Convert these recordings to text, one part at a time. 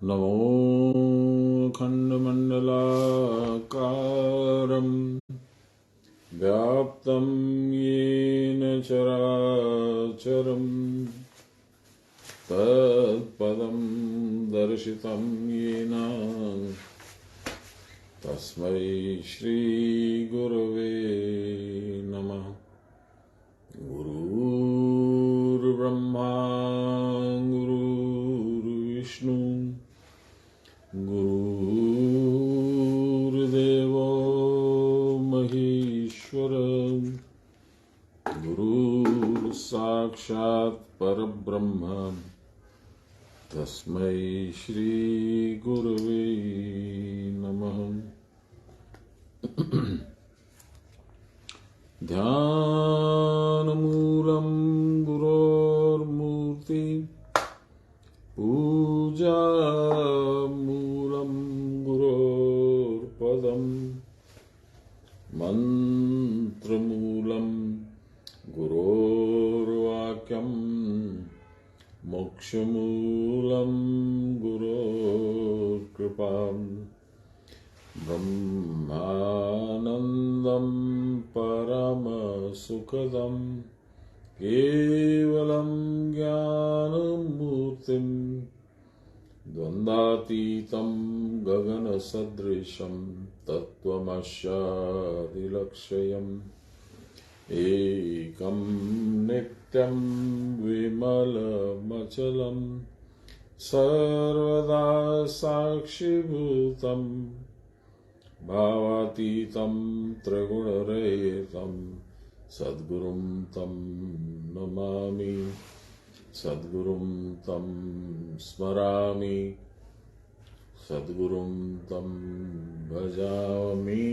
नमो खण्डमण्डलाकारं व्याप्तं येन चराचरं तत्पदं दर्शितं येन तस्मै श्रीगुरवे नमः। गुरुर्ब्रह्मा गुरुर्विष्णु गुरुर्देवो महेश्वर गुरुर्साक्षात् परब्रह्म तस्मै श्रीगुरवे नमः। ध्यानमूलं गुरोर्मूर्ति पूजामूलं गुरोर्पदं मन्त्रमूलं गुरोर्वाक्यं मोक्षमूलं गुरोर्कृपाम् ब्रह्मानन्दं परमसुखदं केवलं ज्ञानमूर्तिं द्वन्द्वातीतं गगनसदृशं तत्त्वमस्यादिलक्ष्यम् एकं नित्यं विमलमचलं सर्वदा साक्षिभूतं भावातीतं त्रिगुणरहितं सद्गुरुं तं नमामि, सद्गुरुं तं स्मरामि, सद्गुरुं तं भजामि।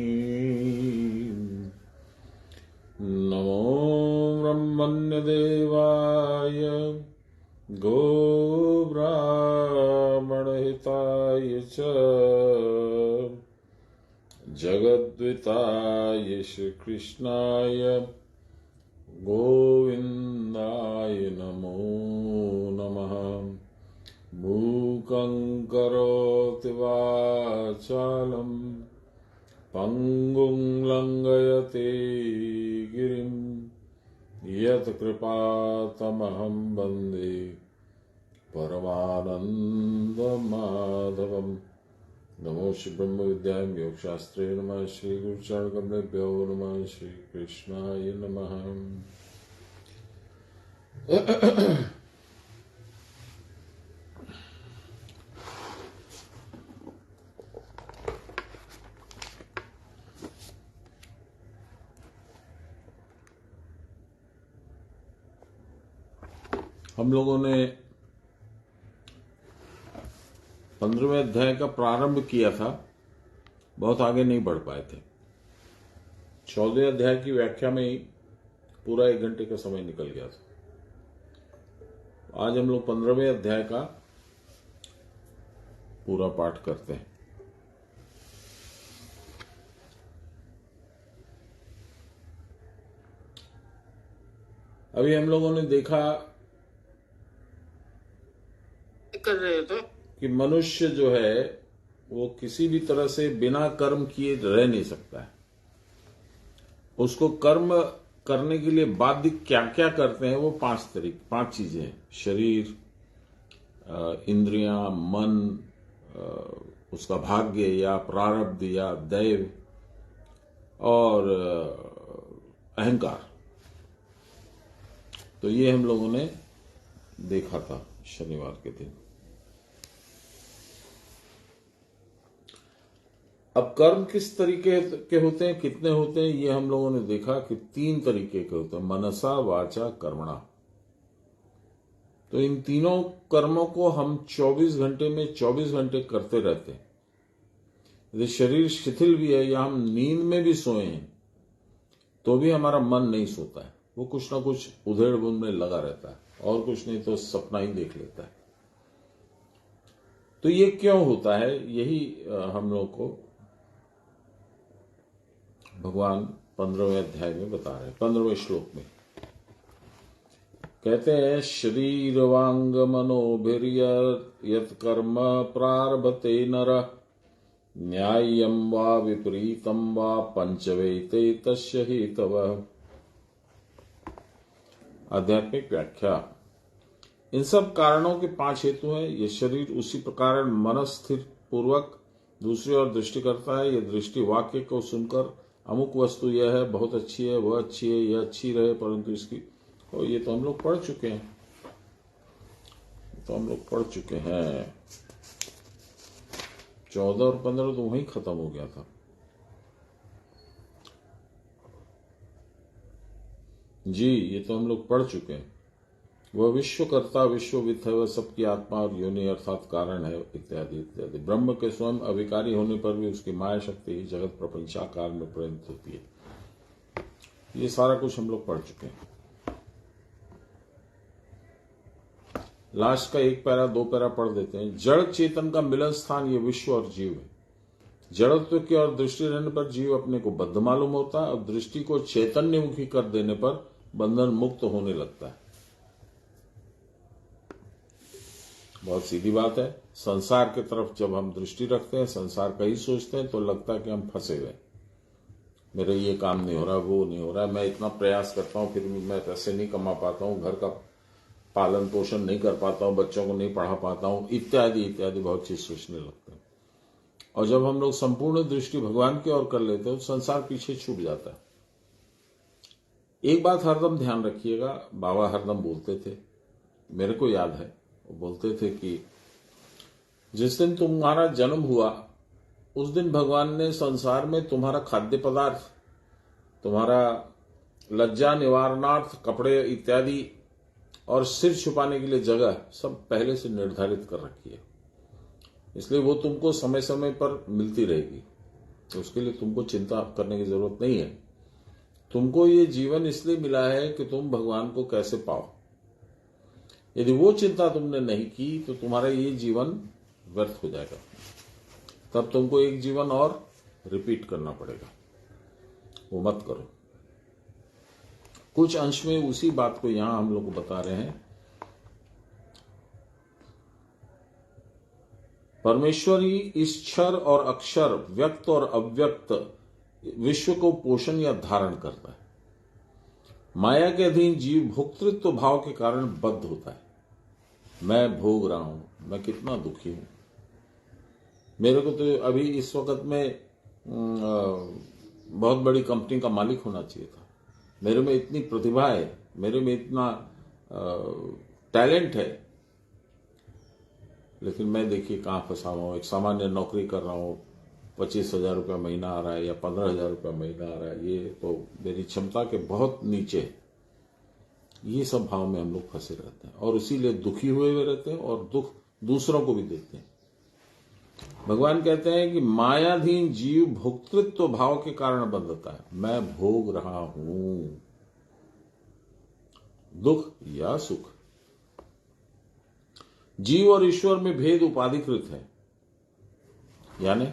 नमो ब्रह्मण्यदेवाय गोब्राह्मणहिताय च जगद्विताय श्रीकृष्णाय गोविन्दाय नमो नमः। मूकं करोति वाचालं पङ्गुं लङ्घयते गिरिं यत्कृपातमहं वन्दे परमानन्दमाधवम्। नमो श्री ब्रह्म विद्यायां योगशास्त्रे नमः। श्री गुरुचरण कमलेभ्यो नमः। श्री कृष्णाय नमः। हम लोगों ने 15वें अध्याय का प्रारंभ किया था, बहुत आगे नहीं बढ़ पाए थे। 14वें अध्याय की व्याख्या में ही पूरा 1 घंटे का समय निकल गया था। आज हम लोग 15वें अध्याय का पूरा पाठ करते हैं। अभी हम लोगों ने देखा कर रहे थे कि मनुष्य जो है वो किसी भी तरह से बिना कर्म किए रह नहीं सकता है। उसको कर्म करने के लिए बाध्य क्या क्या करते हैं वो 5 चीजें हैं। शरीर, इंद्रियां, मन, उसका भाग्य या प्रारब्ध या दैव और अहंकार। तो ये हम लोगों ने देखा था शनिवार के दिन। अब कर्म किस तरीके के होते हैं, कितने होते हैं, ये हम लोगों ने देखा कि 3 तरीके के होते हैं, मनसा, वाचा, कर्मणा। तो इन तीनों कर्मों को हम 24 घंटे में 24 घंटे करते रहते हैं। यदि शरीर शिथिल भी है या हम नींद में भी सोए हैं तो भी हमारा मन नहीं सोता है, वो कुछ ना कुछ उधेड़ बुन में लगा रहता है, और कुछ नहीं तो सपना ही देख लेता है। तो ये क्यों होता है, यही हम लोग को भगवान 15वें अध्याय में बता रहे हैं, 15वें श्लोक में कहते हैं शरीर वांग मनोभिर्यत् कर्म प्रारभते नर न्याय्यम वा विपरीतम वा पंचवेते तस्य हेतवः। आध्यात्मिक व्याख्या। इन सब कारणों के 5 हेतु हैं। ये शरीर उसी प्रकार मन स्थिर पूर्वक दूसरी ओर दृष्टि करता है। ये दृष्टि वाक्य को सुनकर अमुक वस्तु यह है, बहुत अच्छी है, वह अच्छी है, यह अच्छी रहे, परंतु इसकी ये तो हम लोग पढ़ चुके हैं, तो हम लोग पढ़ चुके हैं। 14 और 15 तो वहीं खत्म हो गया था। जी, ये तो हम लोग पढ़ चुके हैं। वह विश्वकर्ता विश्वविद है, वह सबकी आत्मा और योनि अर्थात कारण है, इत्यादि इत्यादि। ब्रह्म के स्वयं अविकारी होने पर भी उसकी माया शक्ति ही जगत प्रपंचाकार में परिणत होती है। ये सारा कुछ हम लोग पढ़ चुके हैं। लास्ट का 1 पैरा 2 पैरा पढ़ देते हैं। जड़ चेतन का मिलन स्थान ये विश्व और जीव है। जड़त्व की ओर दृष्टि रहने पर जीव अपने को बद्ध मालूम होता है और दृष्टि को चैतन्यमुखी कर देने पर बंधन मुक्त होने लगता है। बहुत सीधी बात है। संसार की तरफ जब हम दृष्टि रखते हैं, संसार का ही सोचते हैं, तो लगता है कि हम फंसे हुए, मेरे ये काम नहीं हो रहा, वो नहीं हो रहा, मैं इतना प्रयास करता हूं फिर भी मैं पैसे नहीं कमा पाता हूं, घर का पालन पोषण नहीं कर पाता हूं, बच्चों को नहीं पढ़ा पाता हूं, इत्यादि इत्यादि बहुत चीज सोचने लगते हैं। और जब हम लोग संपूर्ण दृष्टि भगवान की ओर कर लेते हैं तो संसार पीछे छूट जाता है। एक बात हरदम ध्यान रखिएगा, बाबा हरदम बोलते थे, मेरे को याद है, वो बोलते थे कि जिस दिन तुम्हारा जन्म हुआ उस दिन भगवान ने संसार में तुम्हारा खाद्य पदार्थ, तुम्हारा लज्जा निवारणार्थ कपड़े इत्यादि और सिर छुपाने के लिए जगह सब पहले से निर्धारित कर रखी है। इसलिए वो तुमको समय समय पर मिलती रहेगी, तो उसके लिए तुमको चिंता करने की जरूरत नहीं है। तुमको ये जीवन इसलिए मिला है कि तुम भगवान को कैसे पाओ। यदि वो चिंता तुमने नहीं की तो तुम्हारा ये जीवन व्यर्थ हो जाएगा। तब तुमको एक जीवन और रिपीट करना पड़ेगा, वो मत करो। कुछ अंश में उसी बात को यहां हम लोग को बता रहे हैं। परमेश्वर ही इस क्षर और अक्षर, व्यक्त और अव्यक्त विश्व को पोषण या धारण करता है। माया के अधीन जीव भोक्तृत्व भाव के कारण बद्ध होता है। मैं भोग रहा हूं, मैं कितना दुखी हूं, मेरे को तो अभी इस वक्त में बहुत बड़ी कंपनी का मालिक होना चाहिए था, मेरे में इतनी प्रतिभा है, मेरे में इतना टैलेंट है, लेकिन मैं देखिए कहां फंसा हुआ हूं। एक सामान्य नौकरी कर रहा हूं, 25,000 रुपया महीना आ रहा है या 15,000 रुपया महीना आ रहा है, ये तो मेरी क्षमता के बहुत नीचे है। ये सब भाव में हम लोग फंसे रहते हैं और इसीलिए दुखी हुए रहते हैं और दुख दूसरों को भी देते हैं। भगवान कहते हैं कि मायाधीन जीव भोक्तृत्व भाव के कारण बंधता है। मैं भोग रहा हूं, दुख या सुख। जीव और ईश्वर में भेद उपाधिकृत है, यानी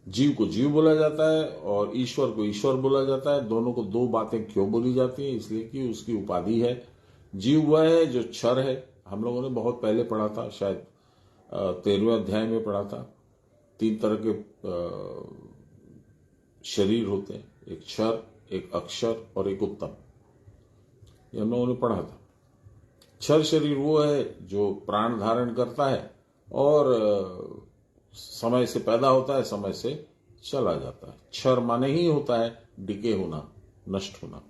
जीव को जीव बोला जाता है और ईश्वर को ईश्वर बोला जाता है। दोनों को दो बातें क्यों बोली जाती हैं? इसलिए कि उसकी उपाधि है। जीव वह है जो क्षर है। हम लोगों ने बहुत पहले पढ़ा था, शायद 13वें अध्याय में पढ़ा था। 3 तरह के शरीर होते हैं, एक क्षर, एक अक्षर और एक उत्तम। ये हम लोगों ने पढ़ा था। क्षर शरीर वो है जो प्राण धारण करता है और समय से पैदा होता है, समय से चला जाता है। क्षर माने ही होता है डिके होना, नष्ट होना।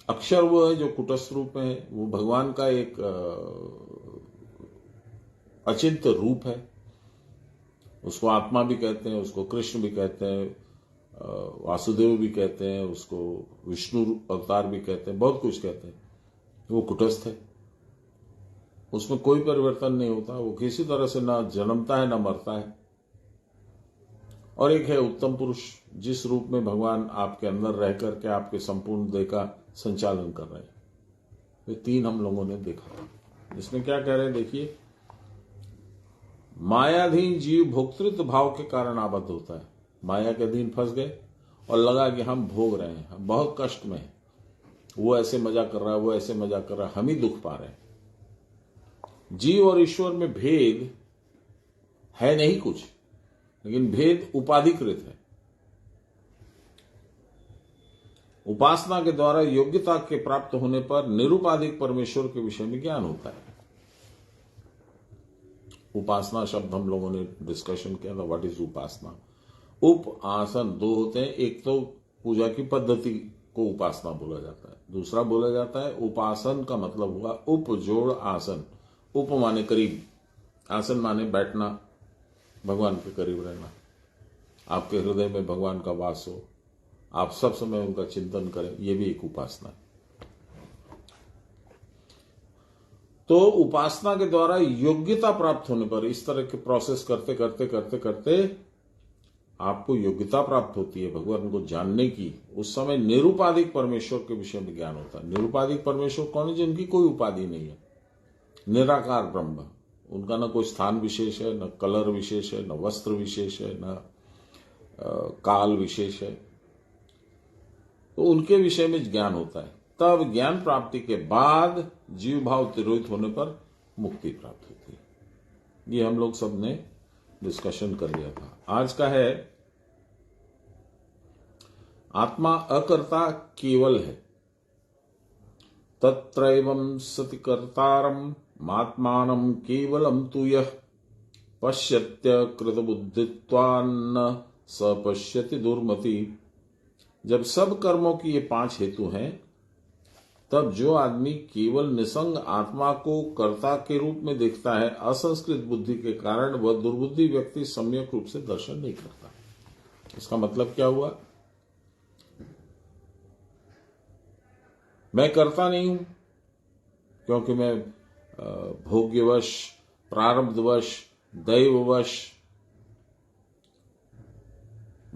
अक्षर वो है जो कुटस्थ रूप में है, वो भगवान का एक अचिंत रूप है। उसको आत्मा भी कहते हैं, उसको कृष्ण भी कहते हैं, वासुदेव भी कहते हैं, उसको विष्णु अवतार भी कहते हैं, बहुत कुछ कहते हैं। वो कुटस्थ है, उसमें कोई परिवर्तन नहीं होता, वो किसी तरह से ना जन्मता है ना मरता है। और एक है उत्तम पुरुष, जिस रूप में भगवान आपके अंदर रह करके आपके संपूर्ण देह का संचालन कर रहे हैं। ये 3 हम लोगों ने देखा था। इसमें क्या कह रहे हैं देखिए, मायाधीन जीव भोक्तृत्व भाव के कारण आबद्ध होता है। माया के अधीन फंस गए और लगा कि हम भोग रहे हैं, हम बहुत कष्ट में हैं, वो ऐसे मजा कर रहा है, वो ऐसे मजा कर रहा है, हम ही दुख पा रहे हैं। जीव और ईश्वर में भेद है नहीं कुछ, लेकिन भेद उपाधिकृत है। उपासना के द्वारा योग्यता के प्राप्त होने पर निरुपाधिक परमेश्वर के विषय में ज्ञान होता है। उपासना शब्द हम लोगों ने डिस्कशन किया था, व्हाट इज उपासना। उप आसन दो होते हैं, एक तो पूजा की पद्धति को उपासना बोला जाता है, दूसरा बोला जाता है उपासन का मतलब हुआ उप जोड़ आसन। उप माने करीब, आसन माने बैठना, भगवान के करीब रहना, आपके हृदय में भगवान का वास हो, आप सब समय उनका चिंतन करें, यह भी एक उपासना है। तो उपासना के द्वारा योग्यता प्राप्त होने पर, इस तरह के प्रोसेस करते करते करते करते आपको योग्यता प्राप्त होती है भगवान को जानने की। उस समय निरुपाधिक परमेश्वर के विषय में ज्ञान होता है। निरुपाधिक परमेश्वर कौन है? जिनकी कोई उपाधि नहीं है, निराकार ब्रह्म। उनका न कोई स्थान विशेष है, न कलर विशेष है, न वस्त्र विशेष है, न काल विशेष है। तो उनके विषय में ज्ञान होता है। तब ज्ञान प्राप्ति के बाद जीव भाव तिरोहित होने पर मुक्ति प्राप्त होती है। ये हम लोग सब ने डिस्कशन कर लिया था। आज का है आत्मा अकर्ता केवल है। तत्रैवं सति कर्तारम मात्मानं केवलम तु यः पश्यत्य कृतबुद्धित्वान्न स पश्यति दुर्मति। जब सब कर्मों की ये 5 हेतु हैं, तब जो आदमी केवल निसंग आत्मा को कर्ता के रूप में देखता है, असंस्कृत बुद्धि के कारण वह दुर्बुद्धि व्यक्ति सम्यक रूप से दर्शन नहीं करता। इसका मतलब क्या हुआ? मैं करता नहीं हूं क्योंकि मैं भोग्यवश, प्रारब्धवश, दैववश,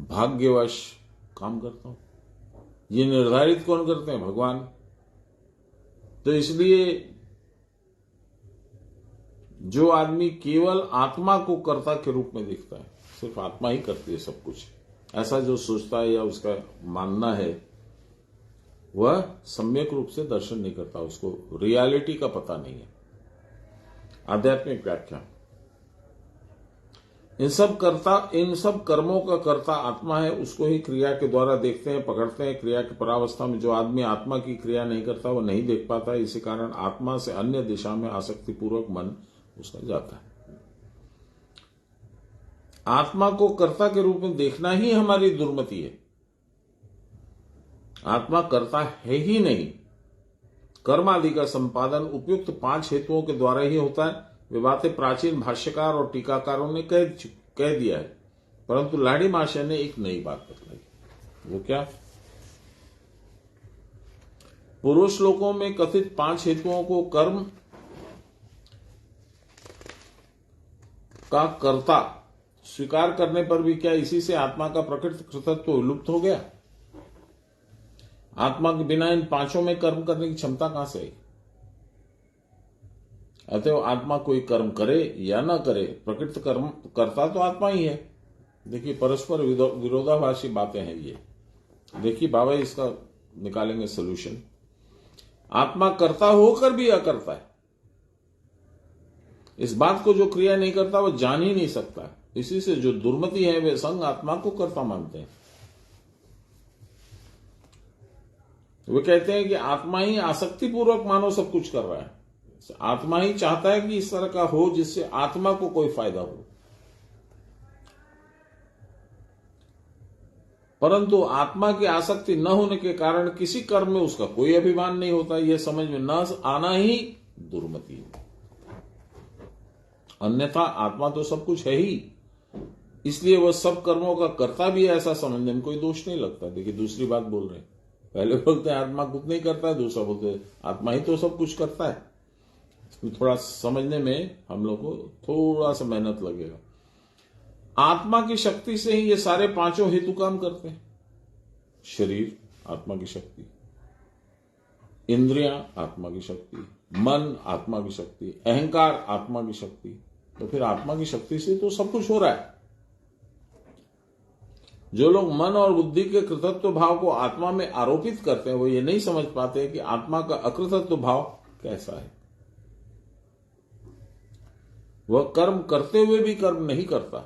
भाग्यवश काम करता हूं। ये निर्धारित कौन करते हैं? भगवान। तो इसलिए जो आदमी केवल आत्मा को कर्ता के रूप में देखता है, सिर्फ आत्मा ही करती है सब कुछ, ऐसा जो सोचता है या उसका मानना है, वह सम्यक रूप से दर्शन नहीं करता, उसको रियलिटी का पता नहीं है। आध्यात्मिक व्याख्या। इन सब कर्मों का कर्ता आत्मा है, उसको ही क्रिया के द्वारा देखते हैं, पकड़ते हैं। क्रिया की परावस्था में जो आदमी आत्मा की क्रिया नहीं करता, वह नहीं देख पाता। इसी कारण आत्मा से अन्य दिशा में आसक्ति पूर्वक मन उसका जाता है। आत्मा को कर्ता के रूप में देखना ही हमारी दुर्मति है। आत्मा कर्ता है ही नहीं। कर्म आदि का संपादन उपयुक्त 5 हेतुओं के द्वारा ही होता है। वे बातें प्राचीन भाष्यकार और टीकाकारों ने कह दिया है, परंतु लाड़ी महाशय ने एक नई बात बतलाई। वो क्या? पूर्व श्लोकों में कथित 5 हेतुओं को कर्म का कर्ता स्वीकार करने पर भी क्या इसी से आत्मा का प्रकृत कृतत्व विलुप्त हो गया? आत्मा के बिना इन 5 में कर्म करने की क्षमता कहां से आई? अतएव आत्मा कोई कर्म करे या न करे, प्रकृत कर्म करता तो आत्मा ही है। देखिए, परस्पर विरोधाभासी बातें हैं ये। देखिए बाबा, इसका निकालेंगे सोल्यूशन। आत्मा कर्ता होकर भी अकर्ता है। इस बात को जो क्रिया नहीं करता वह जान ही नहीं सकता। इसी से जो दुर्मति है वे संग आत्मा को कर्ता मानते हैं। वे कहते हैं कि आत्मा ही आसक्ति पूर्वक मानो सब कुछ कर रहा है। आत्मा ही चाहता है कि इस तरह का हो जिससे आत्मा को कोई फायदा हो, परंतु आत्मा की आसक्ति न होने के कारण किसी कर्म में उसका कोई अभिमान नहीं होता। यह समझ में न आना ही दुर्मति है। अन्यथा आत्मा तो सब कुछ है ही, इसलिए वह सब कर्मों का कर्ता भी है, ऐसा समझने में कोई दोष नहीं लगता। देखिए, दूसरी बात बोल रहे हैं। पहले बोलते हैं आत्मा कुछ नहीं करता है, दूसरा बोलते हैं आत्मा ही तो सब कुछ करता है। थोड़ा समझने में हम लोग को थोड़ा सा मेहनत लगेगा। आत्मा की शक्ति से ही ये सारे 5 हेतु काम करते हैं। शरीर आत्मा की शक्ति, इंद्रियां आत्मा की शक्ति, मन आत्मा की शक्ति, अहंकार आत्मा की शक्ति। तो फिर आत्मा की शक्ति से तो सब कुछ हो रहा है। जो लोग मन और बुद्धि के कृतत्व भाव को आत्मा में आरोपित करते हैं वो ये नहीं समझ पाते कि आत्मा का अकृतत्व भाव कैसा है। वह कर्म करते हुए भी कर्म नहीं करता,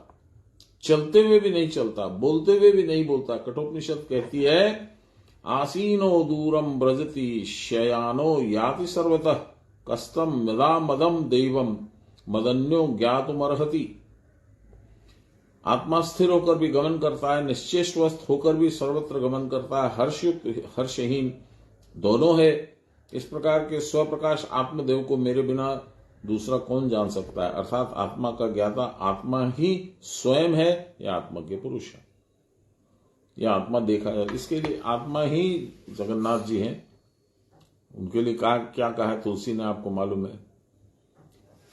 चलते हुए भी नहीं चलता, बोलते हुए भी नहीं बोलता। कठोपनिषद कहती है आसीनो दूरम ब्रजति शयानो याति सर्वतः कस्तम मदा मदम दैवम मदन्यो ज्ञातुमर्हति। आत्मा स्थिर होकर भी गमन करता है, निश्चेष्टवस्थ होकर भी सर्वत्र गमन करता है, हर्षयुक्त हर्षहीन दोनों है। इस प्रकार के स्वप्रकाश आत्मदेव को मेरे बिना दूसरा कौन जान सकता है। अर्थात आत्मा का ज्ञाता आत्मा ही स्वयं है या आत्मज्ञ पुरुष है या आत्मा देखा है। इसके लिए आत्मा ही जगन्नाथ जी हैं। उनके लिए क्या कहा है तुलसी ने, आपको मालूम है,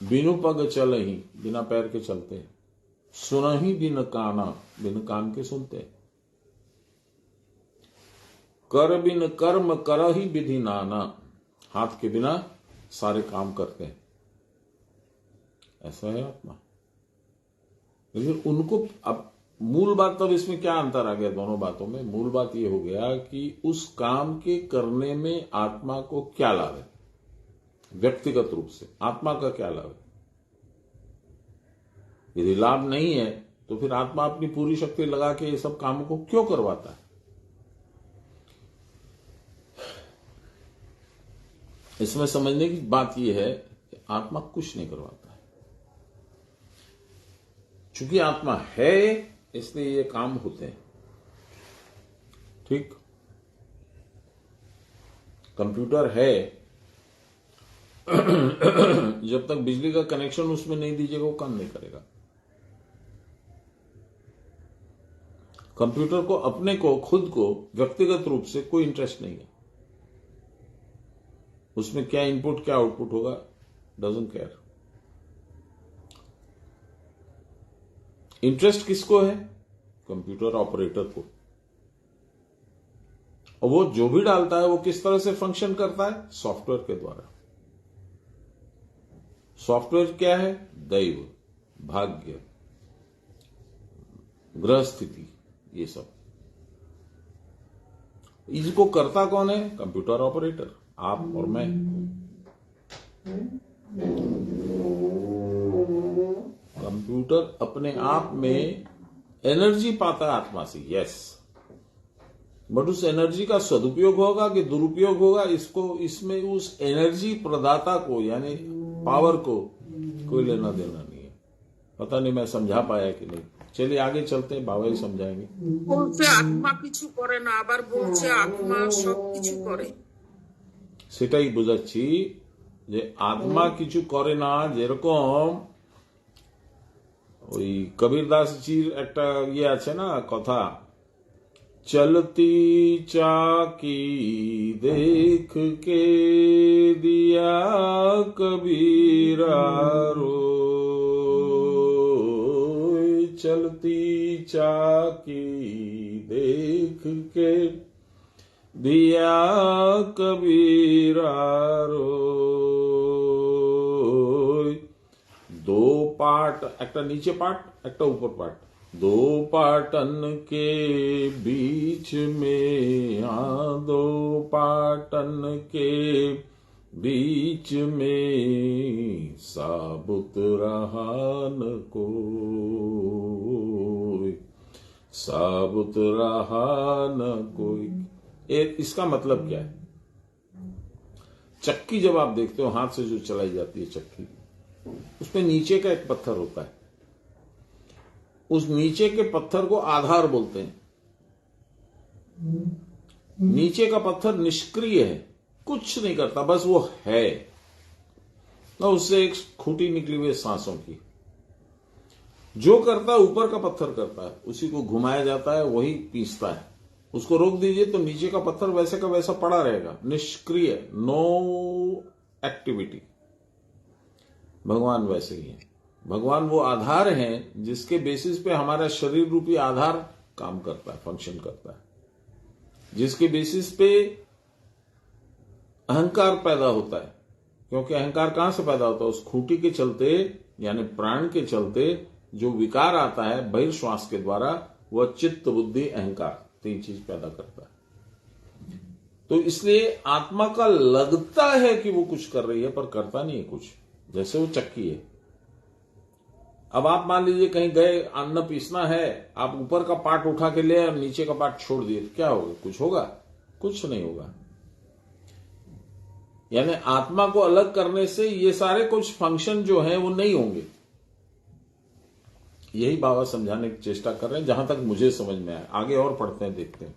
बिनु पग चल ही, बिना पैर के चलते, सुन ही बिन काना, बिन कान के सुनते, कर बिन कर्म कर ही विधि नाना, हाथ के बिना सारे काम करते हैं। ऐसा है आत्मा। लेकिन उनको अब मूल बात, तब इसमें क्या अंतर आ गया दोनों बातों में? मूल बात यह हो गया कि उस काम के करने में आत्मा को क्या लाभ है, व्यक्तिगत रूप से आत्मा का क्या लाभ है। यदि लाभ नहीं है तो फिर आत्मा अपनी पूरी शक्ति लगा के ये सब कामों को क्यों करवाता है? इसमें समझने की बात यह है कि आत्मा कुछ नहीं करवाता है। चूंकि आत्मा है इसलिए ये काम होते हैं। ठीक, कंप्यूटर है, जब तक बिजली का कनेक्शन उसमें नहीं दीजिएगा वो काम नहीं करेगा। कंप्यूटर को अपने को, खुद को व्यक्तिगत रूप से कोई इंटरेस्ट नहीं है। उसमें क्या इनपुट क्या आउटपुट होगा, डजंट केयर। इंटरेस्ट किसको है? कंप्यूटर ऑपरेटर को। और वो जो भी डालता है वो किस तरह से फंक्शन करता है? सॉफ्टवेयर के द्वारा। सॉफ्टवेयर क्या है? दैव, भाग्य, ग्रह स्थिति, ये सब। इसको करता कौन है? कंप्यूटर ऑपरेटर, आप और मैं। कंप्यूटर अपने आप में एनर्जी पाता है आत्मा से, यस, बट उस एनर्जी का सदुपयोग होगा कि दुरुपयोग होगा, इसमें उस एनर्जी प्रदाता को यानी पावर को कोई लेना देना नहीं है। पता नहीं मैं समझा पाया कि नहीं। चलिए आगे चलते हैं, बाबा ही समझाएंगे। बोलছে आत्मा কিছু করে না, আবার বলছে আত্মা সবকিছু করে। সেটাই বুঝাচ্ছি যে আত্মা কিছু করে না। যেরকম ওই কবিরদাস জির একটা ইয়ে আছে না কথা, चलती चाकी देख के दिया कबीरा रोए, चलती चाकी देख के दिया कबीरा रोए। दो पार्ट, একটা नीचे पार्ट একটা ऊपर पार्ट, दो पाटन के बीच में, दो पाटन के बीच में साबुत रहा न कोई, साबुत रहा न कोई। इसका मतलब क्या है? चक्की जब आप देखते हो हाथ से जो चलाई जाती है चक्की, उसमें नीचे का एक पत्थर होता है। उस नीचे के पत्थर को आधार बोलते हैं। नीचे का पत्थर निष्क्रिय है, कुछ नहीं करता, बस वो है। ना उससे एक खूंटी निकली हुई सांसों की। जो करता है ऊपर का पत्थर करता है, उसी को घुमाया जाता है, वही पीसता है। उसको रोक दीजिए तो नीचे का पत्थर वैसे का वैसा पड़ा रहेगा, निष्क्रिय, नो एक्टिविटी। भगवान वैसे ही है। भगवान वो आधार हैं जिसके बेसिस पे हमारा शरीर रूपी आधार काम करता है, फंक्शन करता है, जिसके बेसिस पे अहंकार पैदा होता है। क्योंकि अहंकार कहां से पैदा होता है? उस खूंटी के चलते यानी प्राण के चलते जो विकार आता है बहिर्श्वास के द्वारा, वह चित्त बुद्धि अहंकार, 3 चीज पैदा करता है। तो इसलिए आत्मा का लगता है कि वो कुछ कर रही है पर करता नहीं है कुछ। जैसे वो चक्की है, अब आप मान लीजिए कहीं गए, अन्न पीसना है, आप ऊपर का पार्ट उठा के ले और नीचे का पार्ट छोड़ दिए, तो क्या होगा? कुछ होगा? कुछ नहीं होगा। यानी आत्मा को अलग करने से ये सारे कुछ फंक्शन जो हैं वो नहीं होंगे। यही बाबा समझाने की चेष्टा कर रहे हैं, जहां तक मुझे समझ में आया। आगे और पढ़ते हैं, देखते हैं।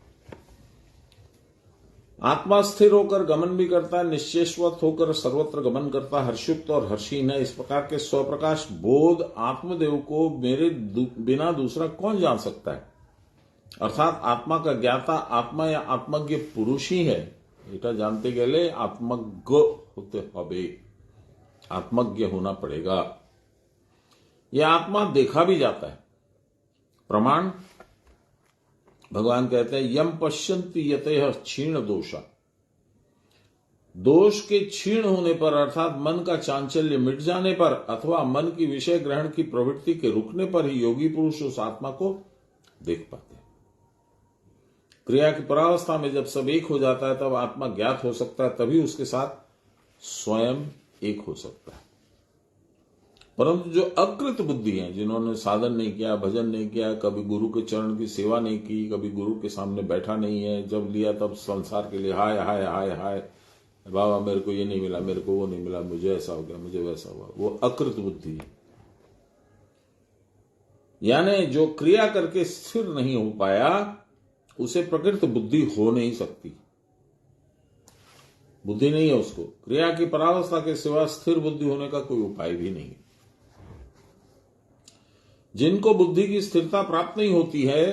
आत्मा स्थिर होकर गमन भी करता है, निश्चेषवत होकर सर्वत्र गमन करता है, हर्षयुक्त और हर्षहीन है। इस प्रकार के स्वप्रकाश बोध आत्मदेव को मेरे बिना दूसरा कौन जान सकता है? अर्थात आत्मा का ज्ञाता आत्मा या आत्मज्ञ पुरुष ही है। এটা जानते गए आत्मज्ञ होते हबे, आत्मज्ञ होना पड़ेगा। यह आत्मा देखा भी जाता है। प्रमाण भगवान कहते हैं यम पश्यन्ति यतः क्षीण दोषा। दोष के क्षीण होने पर अर्थात मन का चांचल्य मिट जाने पर अथवा मन की विषय ग्रहण की प्रवृत्ति के रुकने पर ही योगी पुरुष उस आत्मा को देख पाते हैं। क्रिया की परावस्था में जब सब एक हो जाता है तब आत्मा ज्ञात हो सकता है, तभी उसके साथ स्वयं एक हो सकता है। परंतु जो अकृत बुद्धि है, जिन्होंने साधन नहीं किया, भजन नहीं किया, कभी गुरु के चरण की सेवा नहीं की, कभी गुरु के सामने बैठा नहीं है, जब लिया तब संसार के लिए हाय हाय हाय हाय, बाबा मेरे को ये नहीं मिला, मेरे को वो नहीं मिला, मुझे ऐसा हो गया, मुझे वैसा हुआ, वो अकृत बुद्धि है। यानी जो क्रिया करके स्थिर नहीं हो पाया उसे प्रकृत बुद्धि हो नहीं सकती। बुद्धि नहीं है उसको। क्रिया की परावस्था के सिवा स्थिर बुद्धि होने का कोई उपाय भी नहीं। जिनको बुद्धि की स्थिरता प्राप्त नहीं होती है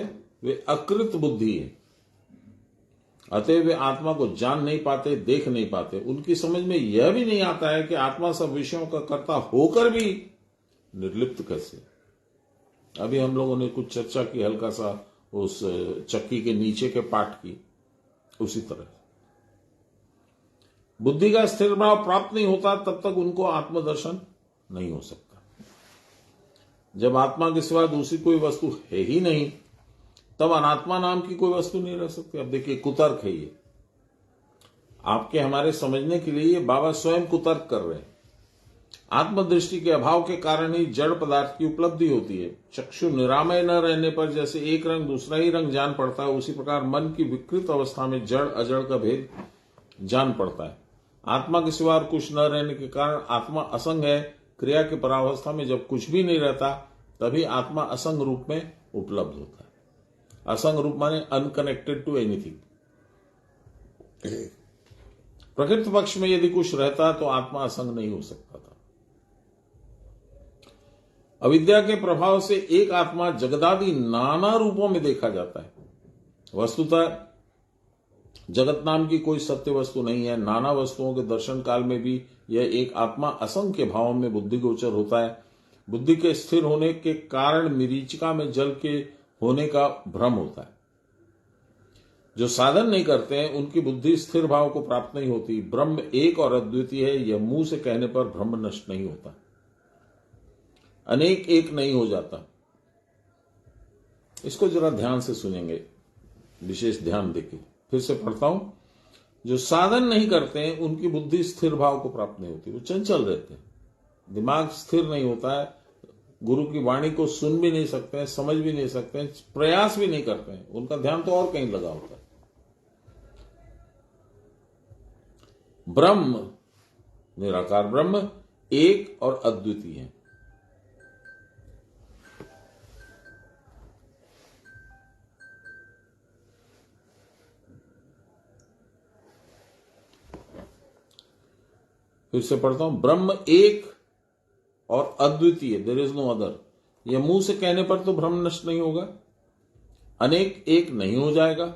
वे अकृत बुद्धि है, अतः वे आत्मा को जान नहीं पाते, देख नहीं पाते। उनकी समझ में यह भी नहीं आता है कि आत्मा सब विषयों का कर्ता होकर भी निर्लिप्त कैसे। अभी हम लोगों ने कुछ चर्चा की हल्का सा उस चक्की के नीचे के पार्ट की। उसी तरह बुद्धि का स्थिर भाव प्राप्त नहीं होता तब तक उनको आत्मदर्शन नहीं हो सकता। जब आत्मा के सिवा दूसरी कोई वस्तु है ही नहीं तब अनात्मा नाम की कोई वस्तु नहीं रह सकती। अब देखिए कुतर्क है ये, आपके हमारे समझने के लिए ये बाबा स्वयं कुतर्क कर रहे हैं। आत्मदृष्टि के अभाव के कारण ही जड़ पदार्थ की उपलब्धि होती है। चक्षु निरामय न रहने पर जैसे एक रंग दूसरा ही रंग जान पड़ता है, उसी प्रकार मन की विकृत अवस्था में जड़ अजड़ का भेद जान पड़ता है। आत्मा के सिवा कुछ न रहने के कारण आत्मा असंग है। क्रिया के परावस्था में जब कुछ भी नहीं रहता तभी आत्मा असंग रूप में उपलब्ध होता है। असंग रूप माने अनकनेक्टेड टू एनीथिंग। प्रकृति पक्ष में यदि कुछ रहता तो आत्मा असंग नहीं हो सकता था। अविद्या के प्रभाव से एक आत्मा जगदादि नाना रूपों में देखा जाता है। वस्तुतः जगत नाम की कोई सत्य वस्तु नहीं है। नाना वस्तुओं के दर्शन काल में भी यह एक आत्मा असंख्य भावों में बुद्धि गोचर होता है। बुद्धि के स्थिर होने के कारण मरीचिका में जल के होने का भ्रम होता है। जो साधन नहीं करते हैं उनकी बुद्धि स्थिर भाव को प्राप्त नहीं होती। ब्रह्म एक और अद्वितीय है, यह मुंह से कहने पर ब्रह्म नष्ट नहीं होता, अनेक एक नहीं हो जाता। इसको जरा ध्यान से सुनेंगे, विशेष ध्यान देके। फिर से पढ़ता हूं। जो साधन नहीं करते हैं उनकी बुद्धि स्थिर भाव को प्राप्त नहीं होती, वो चंचल रहते हैं। दिमाग स्थिर नहीं होता है, गुरु की वाणी को सुन भी नहीं सकते हैं, समझ भी नहीं सकते हैं, प्रयास भी नहीं करते हैं, उनका ध्यान तो और कहीं लगा होता है। ब्रह्म निराकार ब्रह्म एक और अद्वितीय है। फिर से पढ़ता हूं। ब्रह्म एक और अद्वितीय, देयर इज नो अदर। यह मुंह से कहने पर तो ब्रह्म नष्ट नहीं होगा, अनेक एक नहीं हो जाएगा।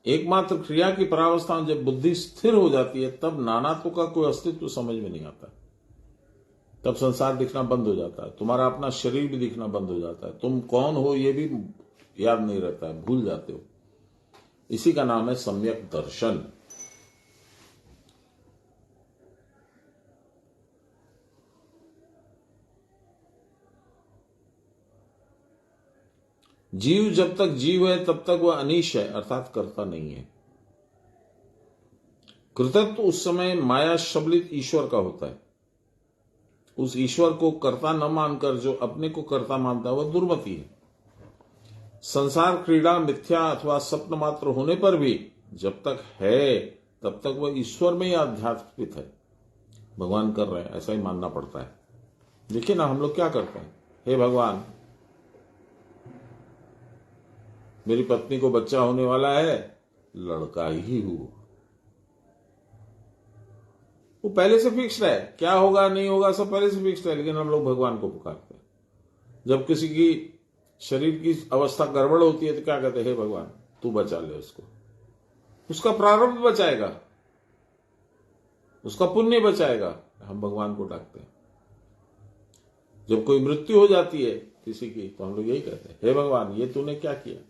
एकमात्र क्रिया की परावस्था में जब बुद्धि स्थिर हो जाती है तब नानात्व का कोई अस्तित्व समझ में नहीं आता। तब संसार दिखना बंद हो जाता है, तुम्हारा अपना शरीर भी दिखना बंद हो जाता है, तुम कौन हो यह भी याद नहीं रहता है, भूल जाते हो। इसी का नाम है सम्यक दर्शन। जीव जब तक जीव है तब तक वह अनीश है, अर्थात कर्ता नहीं है। कृतत्व उस समय माया शबलित ईश्वर का होता है। उस ईश्वर को कर्ता न मानकर जो अपने को कर्ता मानता है वह दुर्मति है। संसार क्रीड़ा मिथ्या अथवा स्वप्न मात्र होने पर भी जब तक है तब तक वह ईश्वर में ही आध्यात्मिक है, भगवान कर रहे हैं, ऐसा ही मानना पड़ता है। देखिए ना, हम लोग क्या करते हैं, हे भगवान मेरी पत्नी को बच्चा होने वाला है, लड़का ही हो, वो पहले से फिक्स्ड है, क्या होगा नहीं होगा सब पहले से फिक्स्ड है, लेकिन हम लोग भगवान को पुकारते हैं। जब किसी की शरीर की अवस्था गड़बड़ होती है तो क्या कहते हैं, हे भगवान तू बचा ले उसको, उसका प्रारब्ध बचाएगा, उसका पुण्य बचाएगा, हम भगवान को डाकते हैं। जब कोई मृत्यु हो जाती है किसी की तो हम लोग यही कहते हैं, हे भगवान ये तूने क्या किया,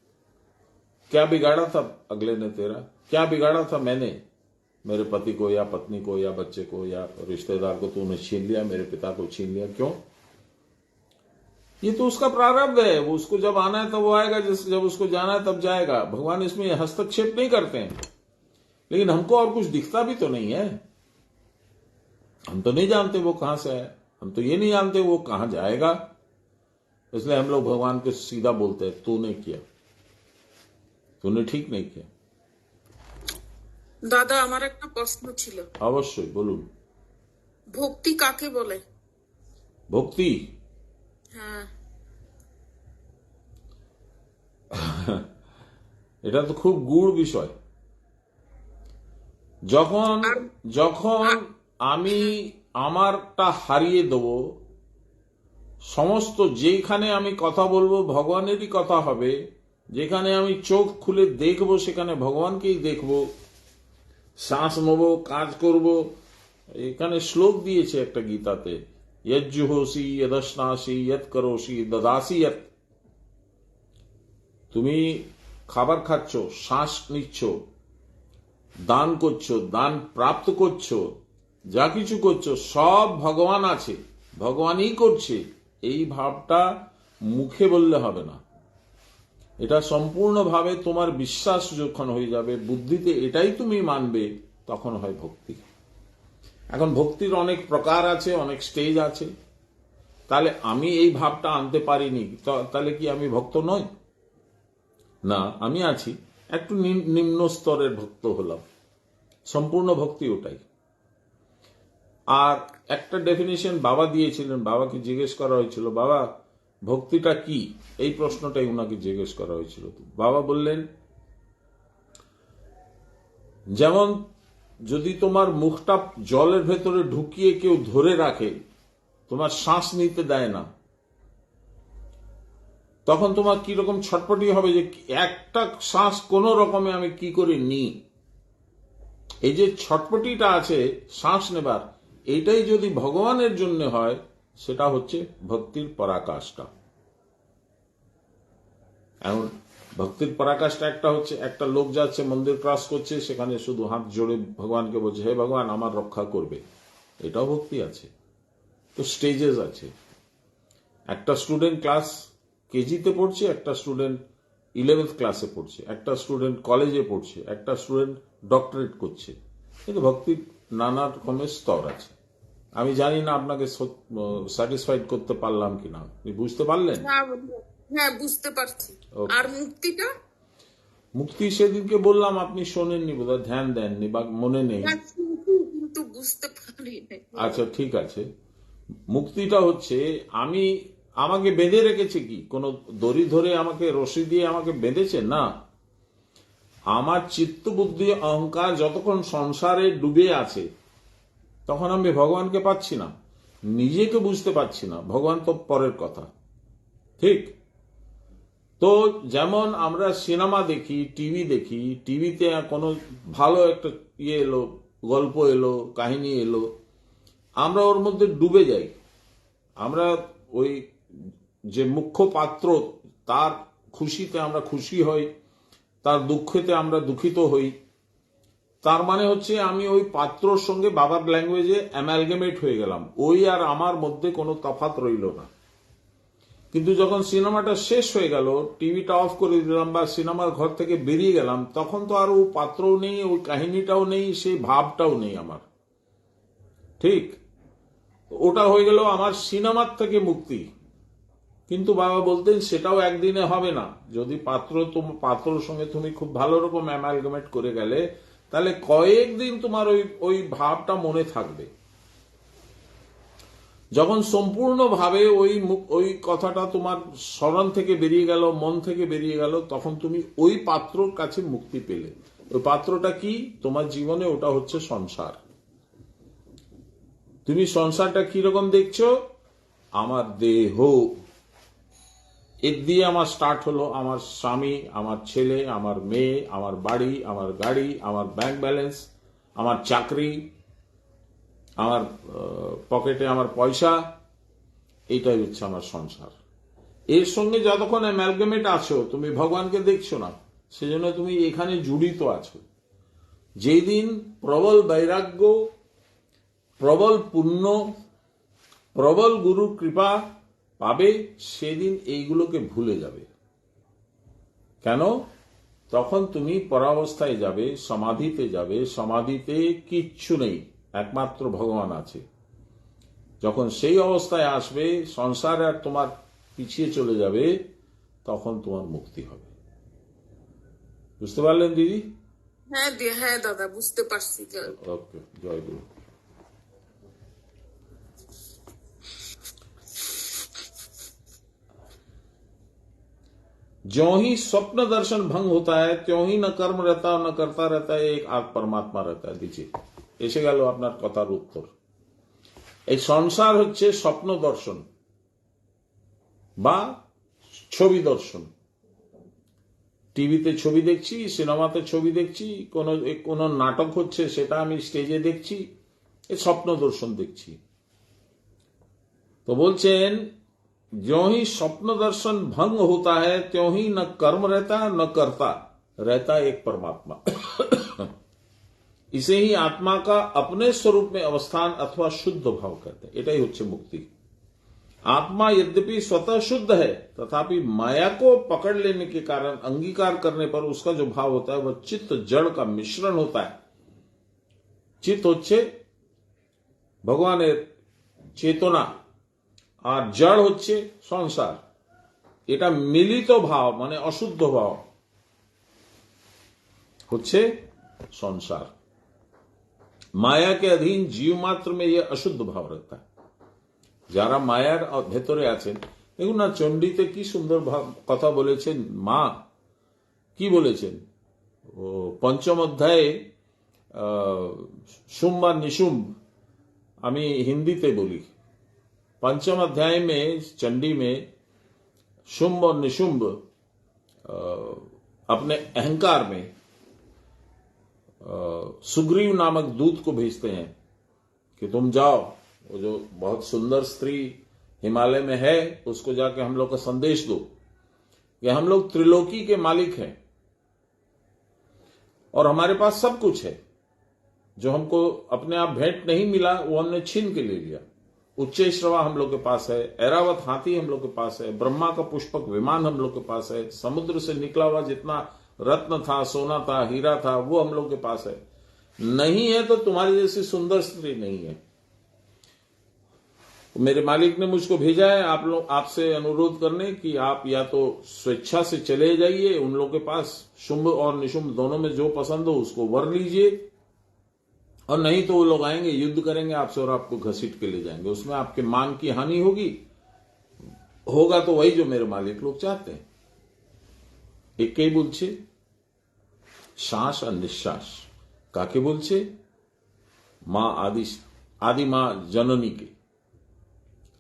क्या बिगाड़ा था अगले ने तेरा, क्या बिगाड़ा था मैंने, मेरे पति को या पत्नी को या बच्चे को या रिश्तेदार को तूने छीन लिया, मेरे पिता को छीन लिया, क्यों? ये तो उसका प्रारब्ध है, वो उसको जब आना है तब वो आएगा, जब उसको जाना है तब जाएगा। भगवान इसमें हस्तक्षेप नहीं करते हैं। लेकिन हमको और कुछ दिखता भी तो नहीं है, हम तो नहीं जानते वो कहां से है, हम तो ये नहीं जानते वो कहां जाएगा, इसलिए हम लोग भगवान को सीधा बोलते हैं तूने किया, तूने ठीक नहीं किया। দাদা আমার একটা প্রশ্ন ছিল। অবশ্যই বলুন। ভক্তি কাকে বলে? ভক্তি হ্যাঁ, এটা তো খুব গূঢ় বিষয়। যখন যখন আমি আমারটা হারিয়ে দেব, সমস্ত যেখানে আমি কথা বলবো ভগবানেরই কথা হবে, যেখানে আমি চোখ খুলে দেখবো সেখানে ভগবানকেই দেখবো, শ্বাস নেবো, কাজ করব। এখানে শ্লোক দিয়েছে একটা গীতাতে, यज्जुहोसी यदश्नासी यत करोसी ददासी यत। তুমি খাবার খাচ্ছ, শ্বাস নিচ্ছ, দান করছো, দান প্রাপ্ত করছো, যা কিছু করছো সব ভগবান আছে, ভগবানই করছে, এই ভাবটা মুখে বললে হবে না। এটা সম্পূর্ণভাবে তোমার বিশ্বাস যখন হয়ে যাবে, বুদ্ধিতে এটাই তুমি মানবে, তখন হয় ভক্তি। এখন ভক্তির অনেক প্রকার আছে, অনেক স্টেজ আছে। তাহলে আমি এই ভাবটা আনতে পারিনি, তাহলে কি আমি ভক্ত নই? না, আমি আছি, একটু নিম্ন স্তরের ভক্ত হলাম। সম্পূর্ণ ভক্তি ওটাই। আর একটা ডেফিনিশন বাবা দিয়েছিলেন, বাবাকে জিজ্ঞেস করা হয়েছিল, বাবা ভক্তিটা কি, এই প্রশ্নটাই উনাকে জিজ্ঞেস করা হয়েছিল। বাবা বললেন, যেমন যদি তোমার মুখটা জলের ভেতরে ঢুকিয়ে কেউ ধরে রাখে, তোমার শ্বাস নিতে দেয় না, তখন তোমার কি রকম ছটপটি হবে যে একটা শ্বাস কোন রকমে আমি কি করে নিই। এই যে ছটপটিটা আছে শ্বাস নেবার, এইটাই যদি ভগবানের জন্য হয়, সেটা হচ্ছে ভক্তির পরাকাষ্ঠা। এখন ভক্তির পরাকাষ্ঠা একটা হচ্ছে, একটা লোক যাচ্ছে মন্দির ক্রস করছে, সেখানে শুধু হাত জোড়ে ভগবানকে বলছে, হে ভগবান আমার রক্ষা করবে, এটাও ভক্তি আছে। তো স্টেজেস আছে। একটা স্টুডেন্ট ক্লাস কেজিতে পড়ছে, একটা স্টুডেন্ট 11th ক্লাসে পড়ছে, একটা স্টুডেন্ট কলেজে পড়ছে, একটা স্টুডেন্ট ডক্টরেট করছে। কিন্তু ভক্তির নানা রকমের স্তর আছে। আমি জানি না আপনাকে স্যাটিসফাইড করতে পারলাম কিনা, আপনি বুঝতে পারলেন? হ্যাঁ বুঝতে পারছি। আর মুক্তিটা? মুক্তি সেদিনকে বললাম, আপনি শোনেননি বোধহয়, ধ্যান দেননি বা মনে নেই। কিন্তু বুঝতে পারি। আচ্ছা ঠিক আছে। মুক্তিটা হচ্ছে, আমি আমাকে বেঁধে রেখেছে কি, কোন দড়ি ধরে আমাকে রশি দিয়ে আমাকে বেঁধেছে না। আমার চিত্ত বুদ্ধি অহংকার যতক্ষণ সংসারে ডুবে আছে, তখন আমি ভগবানকে পাচ্ছি না, নিজেকে বুঝতে পারছি না, ভগবান তো পরের কথা। ঠিক তো যেমন আমরা সিনেমা দেখি, টিভি দেখি, টিভিতে কোনো ভালো একটা ইয়ে এলো, গল্প এলো, কাহিনী এলো, আমরা ওর মধ্যে ডুবে যাই। আমরা ওই যে মুখ্য পাত্র, তার খুশিতে আমরা খুশি হই, তার দুঃখেতে আমরা দুঃখিত হই। তার মানে হচ্ছে আমি ওই পাত্রর সঙ্গে বাবার ল্যাঙ্গুয়েজে অ্যামালগেমেট হয়ে গেলাম, ওই আর আমার মধ্যে কোনো তফাৎ রইল না। কিন্তু যখন সিনেমাটা শেষ হয়ে গেল, টিভিটা অফ করে দিলাম বা সিনেমার ঘর থেকে বেরিয়ে গেলাম, তখন তো আর ও পাত্রও নেই, ওই কাহিনীটাও নেই, সেই ভাবটাও নেই আমার। ঠিক, ওটা হয়ে গেল আমার সিনেমার থেকে মুক্তি। কিন্তু বাবা বলতেন সেটাও একদিনে হবে না। যদি পাত্রর সঙ্গে তুমি খুব ভালো রকম অ্যামালগামেট করে গেলে, তাহলে কয়েকদিন তোমার ওই ওই ভাবটা মনে থাকবে। যখন সম্পূর্ণভাবে ওই কথাটা তোমার স্মরণ থেকে বেরিয়ে গেল, মন থেকে বেরিয়ে গেল, তখন তুমি ওই পাত্রর কাছে মুক্তি পেলে। ওই পাত্রটা কি তোমার জীবনে? ওটা হচ্ছে সংসার। তুমি সংসারটা কিরকম দেখছো? আমার দেহ, এর দিয়ে আমার স্টার্ট হলো। আমার স্বামী, আমার ছেলে, আমার মেয়ে, আমার বাড়ি, আমার গাড়ি, আমার ব্যাংক ব্যালেন্স, আমার চাকরি, আমার পকেটে আমার পয়সা, এইটাই হচ্ছে আমার সংসার। এর সঙ্গে যতক্ষণ অ্যামালগামেট আছো, তুমি ভগবানকে দেখছো না, সেজন্য তুমি এখানে জড়িত আছো। যেই দিন প্রবল বৈরাগ্য, প্রবল পুণ্য, প্রবল গুরু কৃপা পাবে, সেদিন এইগুলোকে ভুলে যাবে। কেন? তখন তুমি পরাবস্থায় যাবে, সমাধিতে যাবে। সমাধিতে কিচ্ছু নেই, একমাত্র ভগবান আছে। যখন সেই অবস্থায় আসবে, সংসার আর তোমার পিছিয়ে চলে যাবে, তখন তোমার মুক্তি হবে। বুঝতে পারলেন দিদি? হ্যাঁ দাদা, বুঝতে পারছি। ওকে, জয় গুরু। ज्यों ही स्वप्न दर्शन भंग होता है, त्यों ही न कर्म रहता न करता रहता है, एक आत्म परमात्मा रहता है। दीजिए, এসে গেল আপনার কথার উত্তর। এই সংসার হচ্ছে স্বপ্ন দর্শন বা ছবি দর্শন। টিভিতে ছবি দেখছি, সিনেমাতে ছবি দেখছি, কোন নাটক হচ্ছে সেটা আমি স্টেজে দেখছি, এই স্বপ্ন দর্শন দেখছি। তো বলছেন, ज्यों ही स्वप्न दर्शन भंग होता है, त्यों ही न कर्म रहता न करता रहता एक परमात्मा। इसे ही आत्मा का अपने स्वरूप में अवस्थान अथवा शुद्ध भाव कहते हैं। एटाई होच्छे मुक्ति। आत्मा यद्यपि स्वतः शुद्ध है, तथापि माया को पकड़ लेने के कारण अंगीकार करने पर उसका जो भाव होता है वह चित्त जड़ का मिश्रण होता है। चित्त होच्छे भगवानेर चेतना আর জড় হচ্ছে সংসার। এটা মিলিত ভাব মানে অশুদ্ধ ভাব হচ্ছে সংসার। মায়া के अधीन जीव मात्र में यह अशुद्ध भाव रहता है। যারা মায়ার ভেতরে আছেন, দেখুন না চণ্ডীতে কি সুন্দর কথা বলেছেন মা। কি বলেছেন? ও পঞ্চম অধ্যায়ে शुंभ और निशुंभ, আমি হিন্দিতে বলি। पंचम अध्याय में चंडी में शुंभ और निशुंभ अपने अहंकार में सुग्रीव नामक दूत को भेजते हैं कि तुम जाओ, वो जो बहुत सुंदर स्त्री हिमालय में है, उसको जाके हम लोग का संदेश दो कि हम लोग त्रिलोकी के मालिक हैं और हमारे पास सब कुछ है। जो हमको अपने आप भेंट नहीं मिला, वो हमने छीन के ले लिया। उच्चैश्रवा हम लोग के पास है, ऐरावत हाथी हम लोग के पास है, ब्रह्मा का पुष्पक विमान हम लोग के पास है, समुद्र से निकला हुआ जितना रत्न था, सोना था, हीरा था, वो हम लोग के पास है। नहीं है तो तुम्हारी जैसी सुंदर स्त्री नहीं है। मेरे मालिक ने मुझको भेजा है आप लोग आपसे अनुरोध करने कि आप या तो स्वेच्छा से चले जाइए उन लोग के पास, शुंभ और निशुंभ दोनों में जो पसंद हो उसको वर लीजिए, और नहीं तो वो लोग आएंगे, युद्ध करेंगे आपसे और आपको घसीट के ले जाएंगे। उसमें आपके मान की हानि होगा तो वही जो मेरे मालिक लोग चाहते हैं। एक के बोलছে শ্বাস আর নিঃশ্বাস। কাকে বলছে? মা আদি মা জননীকে।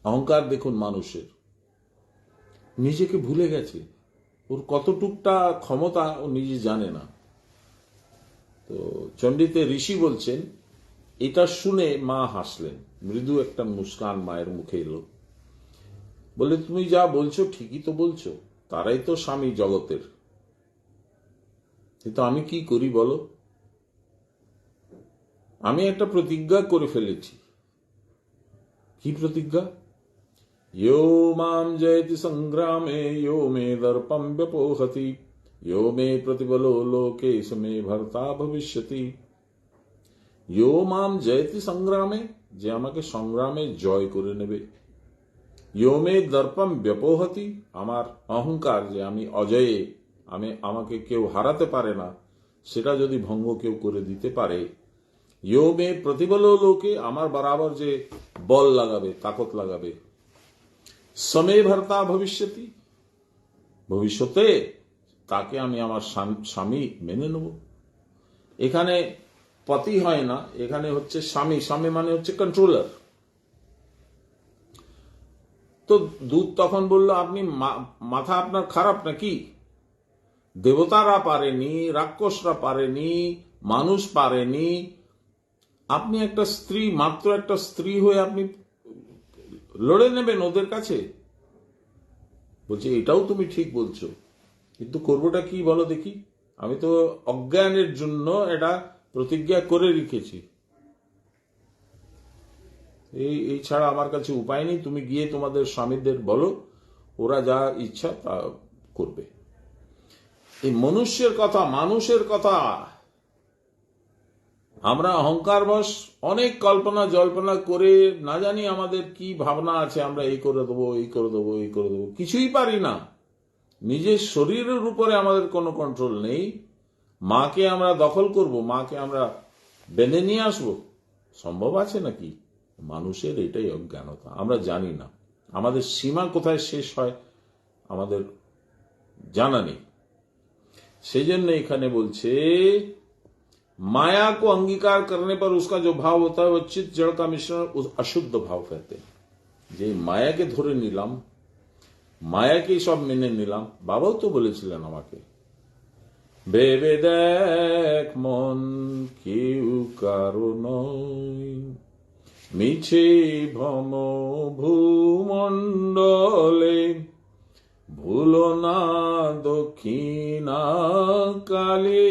অহংকার দেখুন মানুষের, নিজেকে ভুলে গেছে, ওর কতটুকটা ক্ষমতা ও নিজে জানে না। তো চণ্ডীতে ঋষি বলছেন, এটা শুনে মা হাসলেন, মৃদু একটা মুস্কান মায়ের মুখে এলো। বলে, তুমি যা বলছো ঠিকই তো বলছো, তারাই তো স্বামী জগতের। কিন্তু আমি কি করি বলো? আমি একটা প্রতিজ্ঞা করে ফেলেছি। কি প্রতিজ্ঞা? यो मां जयति संग्रामे यो मे दर्पं व्यपोहति यो मे प्रतिबलो लोके स मे भर्ता भविष्यति। यो माम জয়তি সংগ্রামে, যে আমাকে সংগ্রামে জয় করে নেবে। यो मे দর্পম ব্যপোহতি, আমার অহংকার যে আমি অজয়ে, আমাকে কেউ হারাতে পারে না, সেটা যদি ভঙ্গ কেউ করে দিতে পারে। यो मे প্রতিবল লোকে, আমার বরাবর যে বল লাগাবে, তাকত লাগাবে। সমে ভর্তা ভবিষ্যতি, ভবিষ্যতে তাকে আমি আমার স্বামী মেনে নেব। এখানে পতি হয় না, এখানে হচ্ছে স্বামী। স্বামী মানে হচ্ছে কন্ট্রোলার। তো দূত তখন বলল, আপনি মাথা আপনার খারাপ নাকি? দেবতারা পারেনি, রাক্ষসরা পারেনি, মানুষ পারেনি, আপনি একটা স্ত্রী, মাত্র একটা স্ত্রী হয়ে আপনি লড়ে নেবেন ওদের কাছে? বলছে, এটাও তুমি ঠিক বলছো, কিন্তু করবোটা কি বলো দেখি? আমি তো অজ্ঞানের জন্য এটা প্রতিজ্ঞা করে রেখেছি, এই ছাড়া আমার কাছে উপায় নেই। তুমি গিয়ে তোমাদের স্বামীদের বলো, ওরা যা ইচ্ছা তা করবে। এই মনুষ্যের কথা, মানুষের কথা, আমরা অহংকারবশ অনেক কল্পনা জল্পনা করে না জানি আমাদের কি ভাবনা আছে, আমরা এই করে দেবো, এই করে দেবো, এই করে দেবো, কিছুই পারি না। নিজের শরীরের উপরে আমাদের কোনো কন্ট্রোল নেই। মাকে আমরা দখল করব, মাকে আমরা বেঁধে নিয়ে আসবো, সম্ভব আছে নাকি? মানুষের এটাই অজ্ঞানতা, আমরা জানি না আমাদের সীমা কোথায় শেষ হয়, আমাদের জানা নেই। সেই জন্য এখানে বলছে, माया को अंगीकार करने पर उसका जो भाव होता है वो चित्त जड़ का मिश्रण, उस अशुद्ध भाव कहते हैं। যে মায়াকে ধরে নিলাম, মায়াকে সব মেনে নিলাম। বাবাও তো বলেছিলেন আমাকে, ভেবে দেখ মন কেউ কারো নয়, মিছে ভ্রম ভূমণ্ডলে, ভুলো না দক্ষিণা কালে,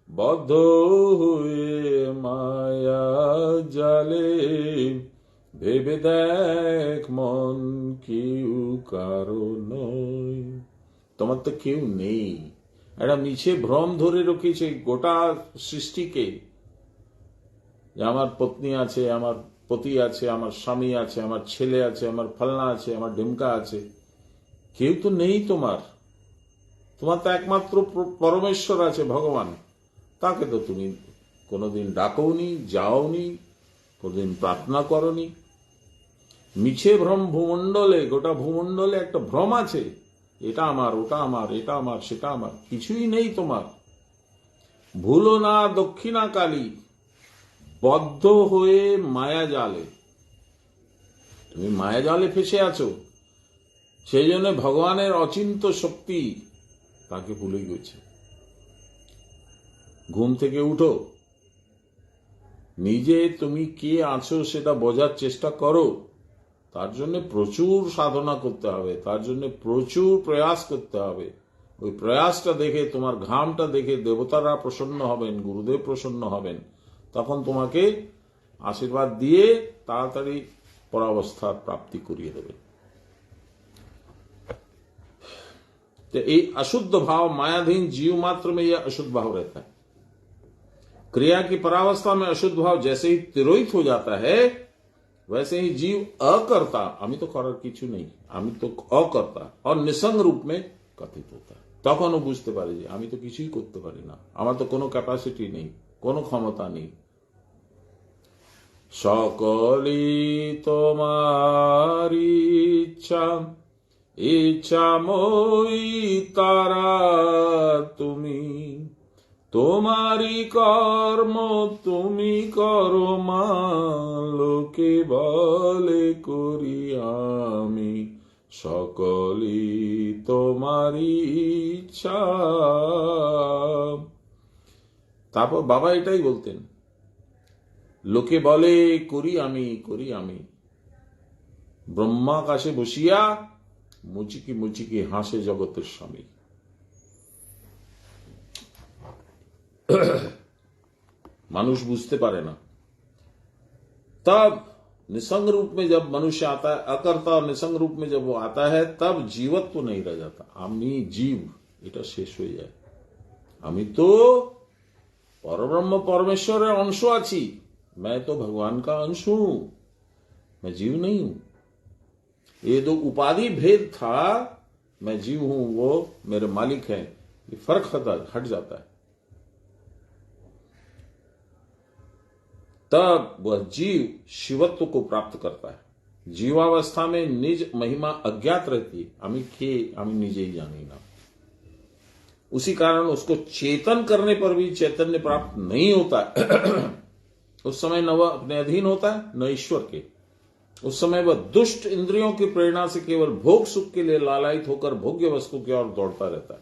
বদ্ধ হয়ে মায়া জালে, ভেবে দেখ মন কেউ কারো নয়। তোমার তো কেউ নেই, একটা মিছে ভ্রম ধরে রেখেছে গোটা সৃষ্টিকে, যে আমার পত্নী আছে, আমার পতি আছে, আমার স্বামী আছে, আমার ছেলে আছে, আমার ফলনা আছে, আমার ঢিমকা আছে। কেউ তো নেই তোমার। তোমার তো একমাত্র পরমেশ্বর আছে, ভগবান। তাকে তো তুমি কোনোদিন ডাকোনি, যাওনি, কোনোদিন প্রার্থনা করনি। মিছে ভ্রম ভূমণ্ডলে, গোটা ভূমণ্ডলে একটা ভ্রম আছে, এটা আমার, ওটা আমার, এটা আমার, সেটা আমার, কিছুই নেই তোমার। ভুলো না দক্ষিণা কালী, বদ্ধ হয়ে মায়া জালে, তুমি মায়া জালে ফেসে আছো। সেই জন্য ভগবানের অচিন্ত শক্তি তাকে ভুলে গেছে। ঘুম থেকে উঠো, নিজে তুমি কে আছো সেটা বোঝার চেষ্টা করো। তার জন্য প্রচুর সাধনা করতে হবে, তার জন্য প্রচুর প্রয়াস করতে হবে। ওই প্রয়াসটা দেখে, তোমার ঘামটা দেখে দেবতারা প্রসন্ন হবেন, গুরুদেব প্রসন্ন হবেন, তখন তোমাকে আশীর্বাদ দিয়ে তাড়াতাড়ি পরাবস্থার প্রাপ্তি করিয়ে দেবেন। तो ये अशुद्ध भाव मायाधीन जीव मात्र में यह अशुद्ध भाव रहता है। क्रिया की परावस्था में अशुद्ध भाव जैसे ही तिरोहित हो जाता है, वैसे ही जीव अकर्ता, আমি তো করার কিছু নেই, আমি তো অকর্তা, और निसंग रूप में कथित होता है। তখন ও বুঝতে পারে যে আমি তো কিছুই করতে পারি না, আমার তো কোনো ক্যাপাসিটি নেই, কোনো ক্ষমতা নেই। সকলই তোমারি ইচ্ছা, ইচ্ছাময়ী তারা তুমি, তোমারি কর্ম তুমি করো মা, লোকে বলে করি আমি, সকলই তোমারি ইচ্ছা। তারপর বাবা এটাই বলতেন, লোকে বলে করি আমি, করি আমি। ব্রহ্মাকাশে বসিয়া মুচিকি মুচিকি হাসে জগতের স্বামী। মানুষ বুঝতে পারে না। तब निसंग रूप में जब मनुष्य आता है, अकर्ता और निसंग रूप में जब वो आता है, तब जीवत्व तो नहीं रह जाता। आमी जीव এটা শেষ হয়ে যায়। আমি তো परब्रह्म परमेश्वर अंश आছি, मैं तो भगवान का अंश हूं, मैं जीव नहीं हूं। ये दो उपाधि भेद था, मैं जीव हूं, वो मेरे मालिक है, ये फर्क हट जाता है। तब वह जीव शिवत्व को प्राप्त करता है। जीवावस्था में निज महिमा अज्ञात रहती है, आमी खे आमी निजे ही जानी ना। उसी कारण उसको चेतन करने पर भी चैतन्य प्राप्त नहीं होता है। उस समय न वह अपने अधीन होता है, न ईश्वर के। उस समय वह दुष्ट इंद्रियों की प्रेरणा से केवल भोग सुख के लिए लालायित होकर भोग्य वस्तु की ओर दौड़ता रहता है।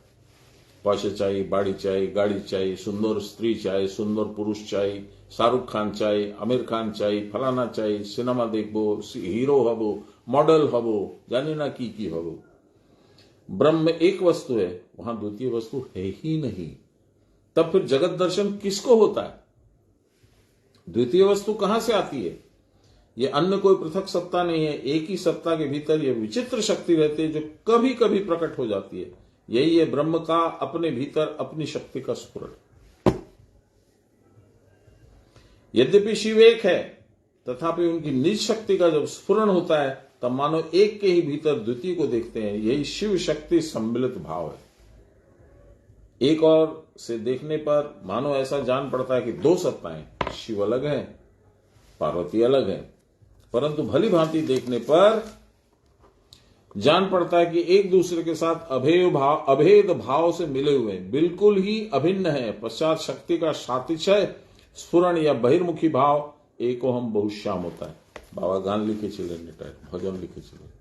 पैसे चाहिए, बाड़ी चाहिए, गाड़ी चाहिए, सुंदर स्त्री चाहिए, सुंदर पुरुष चाहिए, शाहरुख खान चाहिए, आमिर खान चाहिए, फलाना चाहिए, सिनेमा देखबो, हीरो हबो, मॉडल हबो, जाने ना की हबो। ब्रह्म में एक वस्तु है, वहां द्वितीय वस्तु है ही नहीं। तब फिर जगत दर्शन किसको होता है? द्वितीय वस्तु कहां से आती है? यह अन्य कोई पृथक सत्ता नहीं है, एक ही सत्ता के भीतर यह विचित्र शक्ति रहती है जो कभी कभी प्रकट हो जाती है। यही है ब्रह्म का अपने भीतर अपनी शक्ति का स्फुरण। यद्यपि शिव एक है, तथापि उनकी निज शक्ति का जब स्फुरण होता है, तब मानो एक के ही भीतर द्वितीय को देखते हैं। यही शिव शक्ति सम्मिलित भाव है। एक और से देखने पर मानो ऐसा जान पड़ता है कि दो सत्ताएं, शिव अलग है, पार्वती अलग है। परंतु भली भांति देखने पर जान पड़ता है कि एक दूसरे के साथ अभेद भाव से मिले हुए, बिल्कुल ही अभिन्न है। पश्चात शक्ति का सातिशय स्फुरण या बहिर्मुखी भाव एको हम बहुश्याम होता है। बाबा गान लिखे छिलेन, भजन लिखे छिलेन।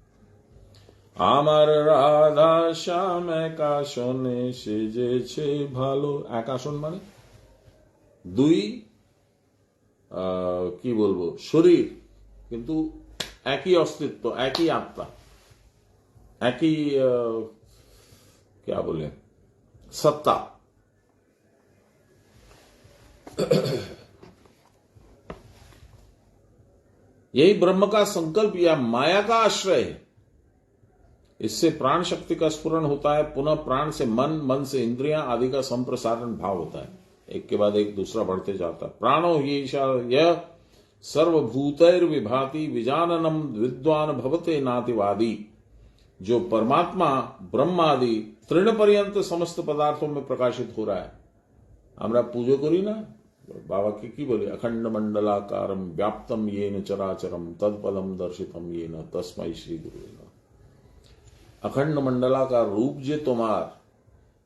আমার রাধা শ্যাম একাশনে সেজেছে ভালো। একাশন মানে দুই কি বলবো, শরীর, কিন্তু একই অস্তিত্ব, একই আত্মা, একই क्या बोले, सत्ता। यही ब्रह्म का संकल्प या माया का आश्रय है। इससे प्राण शक्ति का स्फुरण होता है। पुनः प्राण से मन, मन से इंद्रियां आदि का संप्रसारण भाव होता है। एक के बाद एक दूसरा बढ़ते जाता है। प्राणो ही यह सर्वभूतैर विभाति विजाननम विद्वान भवते नातिवादी। जो परमात्मा ब्रह्म आदि तृण पर्यंत समस्त पदार्थों में प्रकाशित हो रहा है। हमरा पूजो करी ना बाबा की बोले, अखंड मंडलाकारम व्याप्तम येन चराचरम तत्पदम दर्शितम येन तस्मै श्री गुरु। अखंड मंडलाकार रूप जे तुम्हार,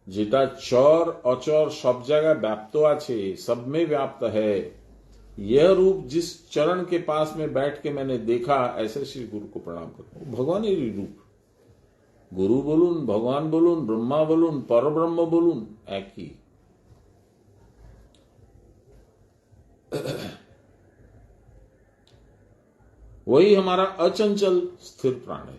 जेटा चौर अचौर सब जगह व्याप्त आछे, सब में व्याप्त है, यह रूप जिस चरण के पास में बैठ के मैंने देखा, ऐसे श्री गुरु को प्रणाम करो। भगवान ही रूप, गुरु बोलून, भगवान बोलून, ब्रह्मा बोलून, परब्रह्म बोलून, एक ही। वही हमारा अचंचल स्थिर प्राण है।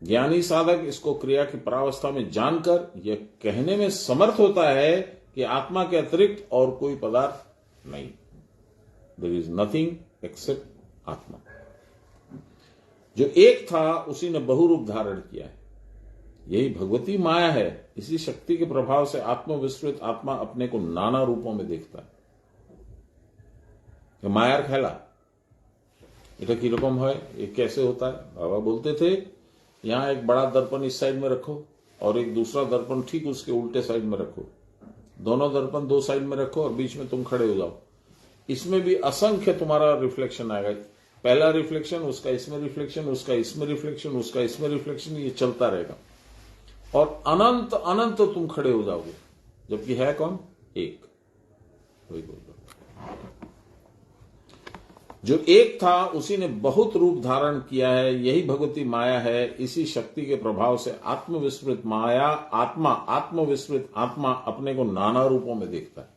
ज्ञानी साधक इसको क्रिया की परावस्था में जानकर यह कहने में समर्थ होता है कि आत्मा के अतिरिक्त और कोई पदार्थ नहीं। देयर इज नथिंग एक्सेप्ट आत्मा। जो एक था उसी ने बहुरूप धारण किया है। यही भगवती माया है। इसी शक्ति के प्रभाव से आत्मविस्मृत आत्मा अपने को नाना रूपों में देखता है। मायार खेला এটা की रकम है, ये कैसे होता है? बाबा बोलते थे यहां एक बड़ा दर्पण इस साइड में रखो और एक दूसरा दर्पण ठीक उसके उल्टे साइड में रखो। दोनों दर्पण दो साइड में रखो और बीच में तुम खड़े हो जाओ। इसमें भी असंख्य तुम्हारा रिफ्लेक्शन आएगा। पहला रिफ्लेक्शन, उसका इसमें रिफ्लेक्शन, उसका इसमें रिफ्लेक्शन, उसका इसमें रिफ्लेक्शन, ये चलता रहेगा और अनंत अनंत तुम खड़े हो जाओगे। जबकि है कौन? एक। वही बोल रहा। जो एक था उसी ने बहुत रूप धारण किया है। यही भगवती माया है। इसी शक्ति के प्रभाव से आत्मविस्मृत माया आत्मविस्मृत आत्मा अपने को नाना रूपों में देखता है,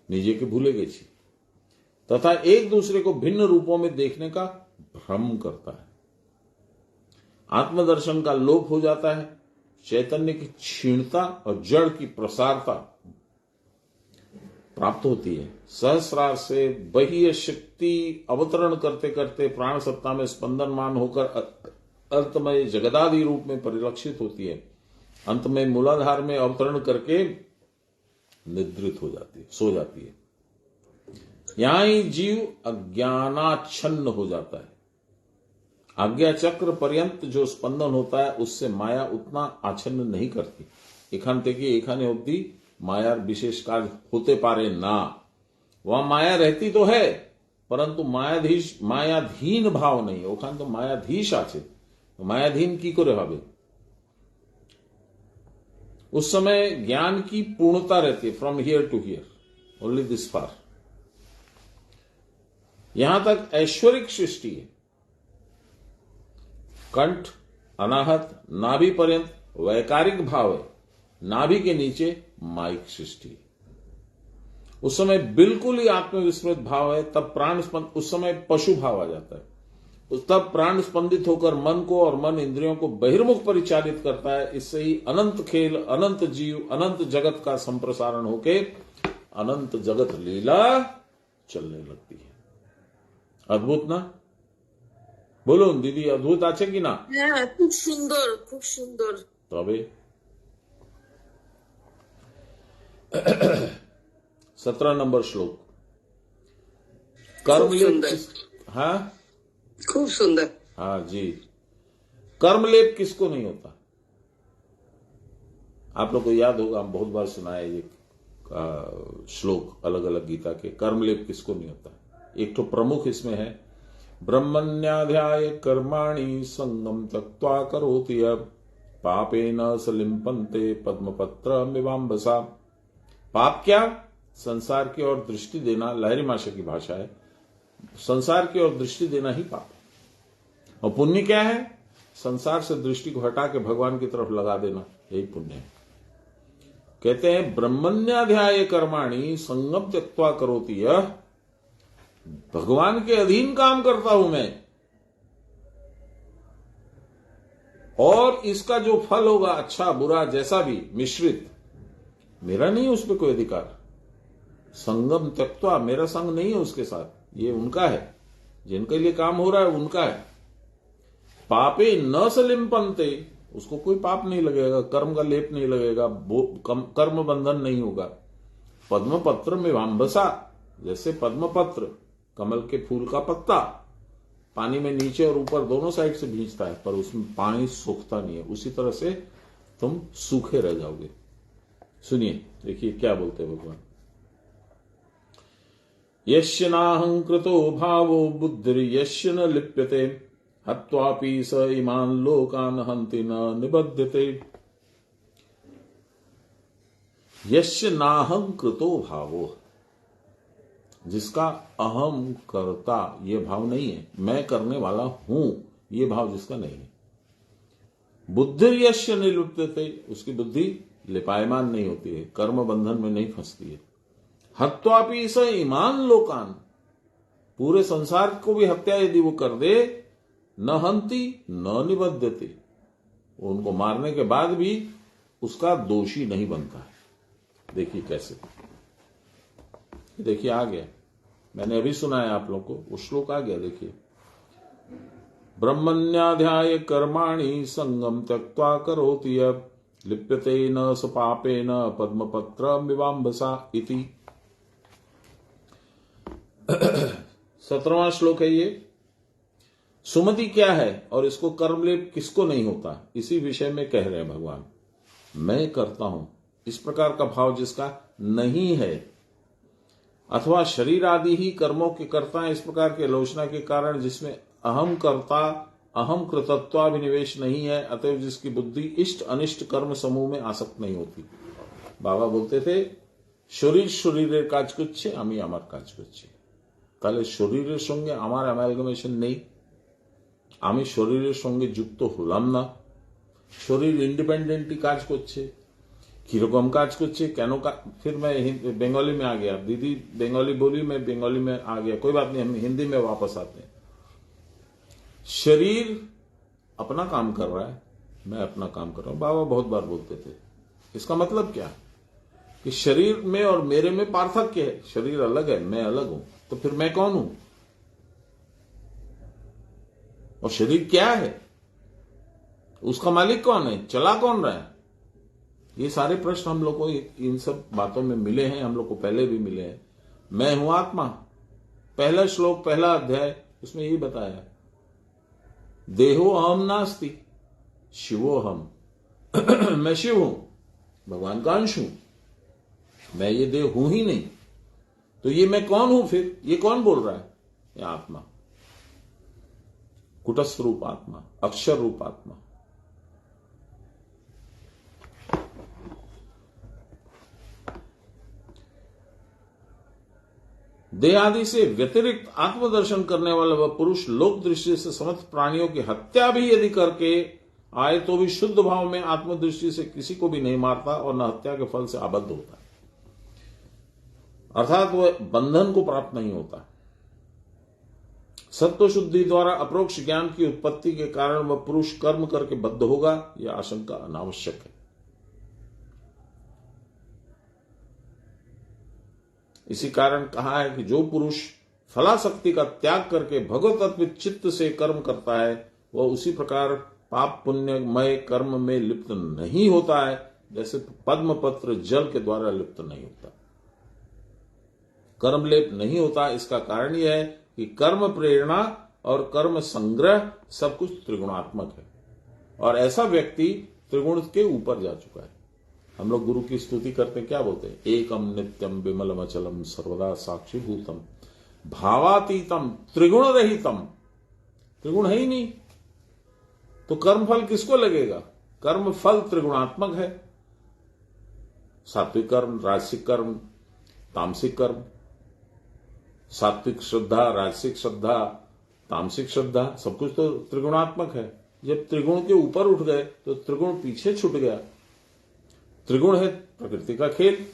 निजे के भूले गए छी, तथा एक दूसरे को भिन्न रूपों में देखने का भ्रम करता है। आत्मदर्शन का लोप हो जाता है। चैतन्य की क्षीणता और जड़ की प्रसारता प्राप्त होती है। सहस्रार से बाह्य शक्ति अवतरण करते करते प्राण सत्ता में स्पंदनमान होकर अर्थमय जगदादि रूप में परिलक्षित होती है। अंत में मूलाधार में अवतरण करके निद्रित हो जाती है, सो जाती है। यहां ही जीव अज्ञानाच्छन्न हो जाता है। आज्ञा चक्र पर्यंत जो स्पंदन होता है उससे माया उतना आच्छन्न नहीं करती। एखांते की एखाने अवधि माया विशेष कार्य होते पारे ना, वहां माया रहती तो है परंतु मायाधीन भाव नहीं। ओखान तो मायाधीश आछे, तो मायाधीन की करे भावे। उस समय ज्ञान की पूर्णता रहती है, from here to here, only this far. यहां तक ऐश्वरिक सृष्टि है। कंठ, अनाहत, नाभि पर्यंत वैकारिक भाव है। नाभि के नीचे माइक सृष्टि है। उस समय बिल्कुल ही आत्मविस्मृत भाव है। तब प्राण उस समय पशु भाव आ जाता है। तब प्राण स्पंदित होकर मन को और मन इंद्रियों को बहिर्मुख परिचालित करता है। इससे ही अनंत खेल, अनंत जीव, अनंत जगत का संप्रसारण होके अनंत जगत लीला चलने लगती है। अद्भुत ना? बोलो दीदी, अद्भुत আছে কি না? হ্যাঁ, খুব সুন্দর, খুব সুন্দর। তবে 17 नंबर श्लोक। कर्मलेप हाँ खूब सुंदर। हाँ जी। कर्मलेप किसको नहीं होता? आप लोग को याद होगा, हम बहुत बार सुना है ये श्लोक अलग अलग गीता के। कर्मलेप किसको नहीं होता? एक तो प्रमुख इसमें है, ब्रह्मण्याध्याय कर्माणि संगम त्यक्त्वा करोति यः पापेन सलिम्पन्ते पद्मपत्र मिवाम्बसा। पाप क्या? संसार की ओर दृष्टि देना। लहरी माशा की भाषा है, संसार की ओर दृष्टि देना ही पाप है। और पुण्य क्या है? संसार से दृष्टि को हटा के भगवान की तरफ लगा देना, यही पुण्य है। कहते हैं ब्रह्मण्याध्याय कर्माणि संगम त्यक्त्वा करोति यः, भगवान के अधीन काम करता हूं मैं, और इसका जो फल होगा अच्छा बुरा जैसा भी मिश्रित, मेरा नहीं है उस पर कोई अधिकार। संगम त्यक्त्वा, मेरा संग नहीं है उसके साथ, ये उनका है। जिनके लिए काम हो रहा है उनका है। पापे न सलिम्पन्ते, उसको कोई पाप नहीं लगेगा, कर्म का लेप नहीं लगेगा, कर्म बंधन नहीं होगा। पद्मपत्र में वाम्बसा, जैसे पद्मपत्र कमल के फूल का पत्ता पानी में नीचे और ऊपर दोनों साइड से भींचता है पर उसमें पानी सूखता नहीं है, उसी तरह से तुम सूखे रह जाओगे। सुनिए, देखिए क्या बोलते हैं भगवान। यस्य नाहंकृतो भावो बुद्धिर्यस्य न लिप्यते हत्वापि स इमान् लोकान् हन्ति न निबध्यते। यस्य नाहंकृतो भावो, जिसका अहम करता ये भाव नहीं है, मैं करने वाला हूं ये भाव जिसका नहीं है। बुद्धिर्यस्य न लिप्यते, उसकी बुद्धि लिपायमान नहीं होती है, कर्म बंधन में नहीं फंसती है। हत्वापि स इमान् लोकान्, पूरे संसार को भी हत्या यदि वो कर दे, न हंति न निबध्यते, उनको मारने के बाद भी उसका दोषी नहीं बनता है। देखिए कैसे, देखिए आ गया, मैंने अभी सुना है आप लोग को, वो श्लोक आ गया। देखिए, ब्रह्मण्याध्याय कर्माणि संगम त्यक्त्वा करोति यः लिप्यते न स पापेन पद्मपत्र मिवाम्बसा इति। 17वां श्लोक है ये। सुमति क्या है और इसको कर्मलेप किसको नहीं होता, इसी विषय में कह रहे हैं भगवान। मैं करता हूं, इस प्रकार का भाव जिसका नहीं है, अथवा शरीर आदि ही कर्मों के करता है, इस प्रकार के आलोचना के कारण जिसमें अहम कर्ता अहम कृतत्वाभिनिवेश नहीं है, अतएव जिसकी बुद्धि इष्ट अनिष्ट कर्म समूह में आसक्त नहीं होती। बाबा बोलते थे शरीर शरीरेर काज करছে, আমি আমার কাজ করছি। তাহলে শরীরের সঙ্গে আমার অ্যামালগামেশন নেই, আমি শরীরের সঙ্গে যুক্ত হলাম না, শরীর ইন্ডিপেন্ডেন্টলি কাজ করছে। কিরকম কাজ করছে, কেন फिर मैं बंगाली में आ गया। दीदी बंगाली बोली, मैं बंगाली में आ गया, कोई बात नहीं, हम हिंदी में वापस आते हैं। शरीर अपना काम कर रहा है, मैं अपना काम कर रहा हूं। बाबा बहुत बार बोलते थे, इसका मतलब क्या? कि शरीर में और मेरे में पार्थक्य है, शरीर अलग है, मैं अलग हूं, तो फिर मैं कौन हूं? और शरीर क्या है? उसका मालिक कौन है? चला कौन रहा है? ये सारे प्रश्न हम लोग को इन सब बातों में मिले हैं, हम लोग को पहले भी मिले हैं। मैं हूं आत्मा, पहला श्लोक, पहला अध्याय, उसमें यही बताया, देहो अहम नास्ति शिवो हम। मैं शिव हूं, भगवान का अंश हूं, मैं ये देह हूं ही नहीं। तो ये मैं कौन हूं फिर? ये कौन बोल रहा है? ये आत्मा, कुटस्थ रूप आत्मा, अक्षर रूप आत्मा। देह आदि से व्यतिरिक्त आत्मदर्शन करने वाला वह पुरुष लोक दृष्टि से समस्त प्राणियों की हत्या भी यदि करके आए तो भी शुद्ध भाव में आत्मदृष्टि से किसी को भी नहीं मारता और न हत्या के फल से आबद्ध होता है, अर्थात वह बंधन को प्राप्त नहीं होता। सत्व शुद्धि द्वारा अप्रोक्ष ज्ञान की उत्पत्ति के कारण वह पुरुष कर्म करके बद्ध होगा, यह आशंका अनावश्यक है। इसी कारण कहा है कि जो पुरुष फलाशक्ति का त्याग करके भगवत अर्पित चित्त से कर्म करता है वह उसी प्रकार पाप पुण्यमय कर्म में लिप्त नहीं होता है जैसे पद्म पत्र जल के द्वारा लिप्त नहीं होता। कर्म लेप नहीं होता, इसका कारण यह है कि कर्म प्रेरणा और कर्म संग्रह सब कुछ त्रिगुणात्मक है और ऐसा व्यक्ति त्रिगुण के ऊपर जा चुका है। हम लोग गुरु की स्तुति करते हैं, क्या बोलते हैं? एकम नित्यम विमलम अचलम सर्वदा साक्षीभूतम भावातीतम त्रिगुण रहितम। त्रिगुण है ही नहीं तो कर्म फल किसको लगेगा? कर्म फल त्रिगुणात्मक है, सात्विक कर्म, राजसिक कर्म, तामसिक कर्म। सात्विक श्रद्धा, राजसिक श्रद्धा, तामसिक श्रद्धा, सब कुछ तो त्रिगुणात्मक है। जब त्रिगुण के ऊपर उठ गए तो त्रिगुण पीछे छूट गया। त्रिगुण है प्रकृति का खेल।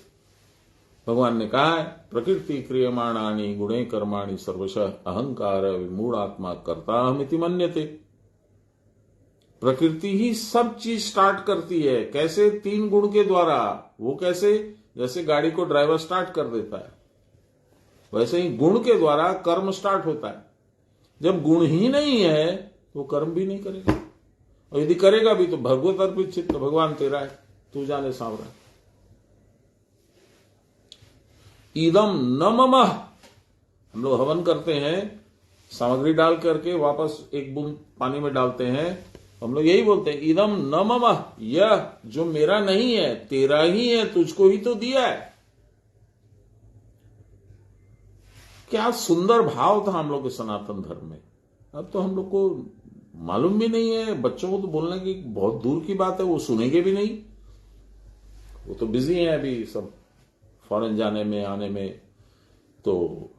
भगवान ने कहा है, प्रकृति क्रियमाणानि गुणे कर्माणि सर्वशः अहंकार विमूढ़ आत्मा कर्ताहमिति मन्यते। प्रकृति ही सब चीज स्टार्ट करती है। कैसे? 3 गुण के द्वारा। वो कैसे? जैसे गाड़ी को ड्राइवर स्टार्ट कर देता है, वैसे ही गुण के द्वारा कर्म स्टार्ट होता है। जब गुण ही नहीं है तो कर्म भी नहीं करेगा, और यदि करेगा भी तो भगवत अर्पित चित्त, भगवान तेरा है, तू जाने सांवरा। ईदम न ममः, हम लोग हवन करते हैं, सामग्री डाल करके वापस एक बूंद पानी में डालते हैं, हम लोग यही बोलते हैं, ईदम न ममः, यह जो मेरा नहीं है तेरा ही है, तुझको ही तो दिया है। क्या सुंदर भाव था हम लोग के सनातन धर्म में। अब तो हम लोग को मालूम भी नहीं है। बच्चों को तो बोलने की बहुत दूर की बात है, वो सुनेंगे भी नहीं। वो तो बिजी हैं अभी सब फॉरेन जाने में, आने में, तो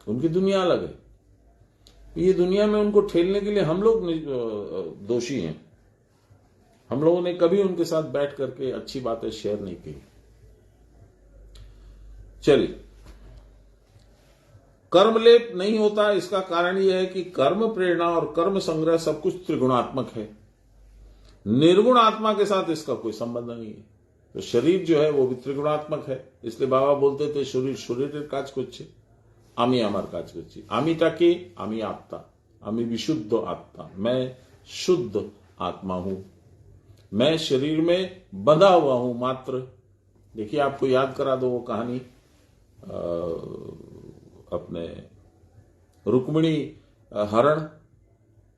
उनकी दुनिया अलग है। ये दुनिया में उनको ठेलने के लिए हम लोग दोषी हैं। हम लोगों ने कभी उनके साथ बैठ करके अच्छी बातें शेयर नहीं की। चलिए, कर्मलेप नहीं होता, इसका कारण यह है कि कर्म प्रेरणा और कर्म संग्रह सब कुछ त्रिगुणात्मक है। निर्गुण आत्मा के साथ इसका कोई संबंध नहीं है। तो शरीर जो है वो भी त्रिगुणात्मक है। इसलिए बाबा बोलते थे, शरीर काज कुछ आमी आमार काज कुछ, आमीटा के आमी आत्मा, आमी विशुद्ध आत्मा, मैं शुद्ध आत्मा हूं, मैं शरीर में बंधा हुआ हूं मात्र। देखिए, आपको याद करा दो वो कहानी, अपने रुक्मिणी हरण,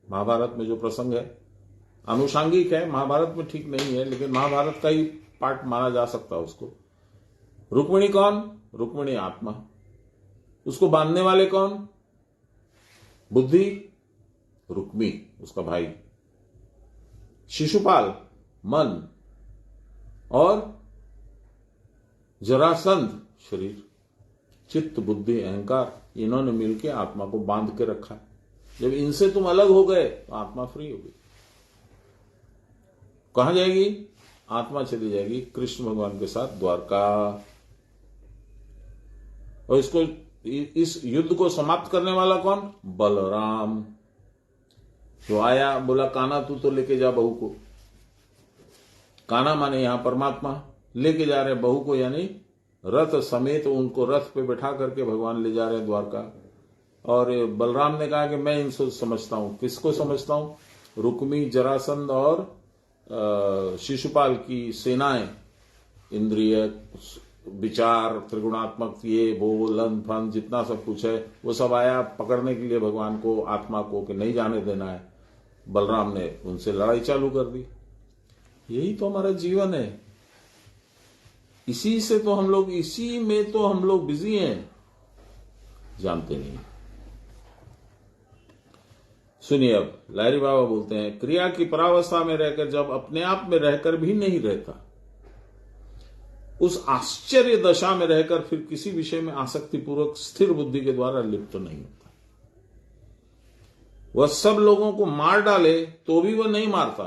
महाभारत में जो प्रसंग है, आनुषांगिक है, महाभारत में ठीक नहीं है, लेकिन महाभारत का ही पार्ट माना जा सकता है उसको। रुक्मिणी कौन? रुक्मिणी आत्मा। उसको बांधने वाले कौन? बुद्धि, रुक्मी उसका भाई, शिशुपाल मन, और जरासंध शरीर, चित्त बुद्धि अहंकार, इन्होंने मिलकर आत्मा को बांध के रखा है। जब इनसे तुम अलग हो गए तो आत्मा फ्री हो गई। कहां जाएगी? आत्मा चली जाएगी कृष्ण भगवान के साथ द्वारका। और इसको, इस युद्ध को समाप्त करने वाला कौन? बलराम, जो आया, बोला कान्हा तू तो लेके जा बहू को। कान्हा माने यहां परमात्मा, लेके जा रहे हैं बहू को, यानी रथ समेत उनको रथ पे बैठा करके भगवान ले जा रहे हैं द्वारका। और बलराम ने कहा कि मैं इनको समझता हूं। किसको समझता हूं? रुक्मी, जरासंध और शिशुपाल की सेनाएं, इंद्रिय, विचार, त्रिगुणात्मक, ये वो लन फन जितना सब कुछ है वो सब आया पकड़ने के लिए भगवान को, आत्मा को, कि नहीं जाने देना है। बलराम ने उनसे लड़ाई चालू कर दी। यही तो हमारा जीवन है, इसी से तो हम लोग, इसी में तो हम लोग बिजी हैं, जानते नहीं। सुनिए, अब लाहिरी बाबा बोलते हैं, क्रिया की परावस्था में रहकर जब अपने आप में रहकर भी नहीं रहता, उस आश्चर्य दशा में रहकर फिर किसी विषय में आसक्तिपूर्वक स्थिर बुद्धि के द्वारा लिप्त नहीं होता। वह सब लोगों को मार डाले तो भी वह नहीं मारता।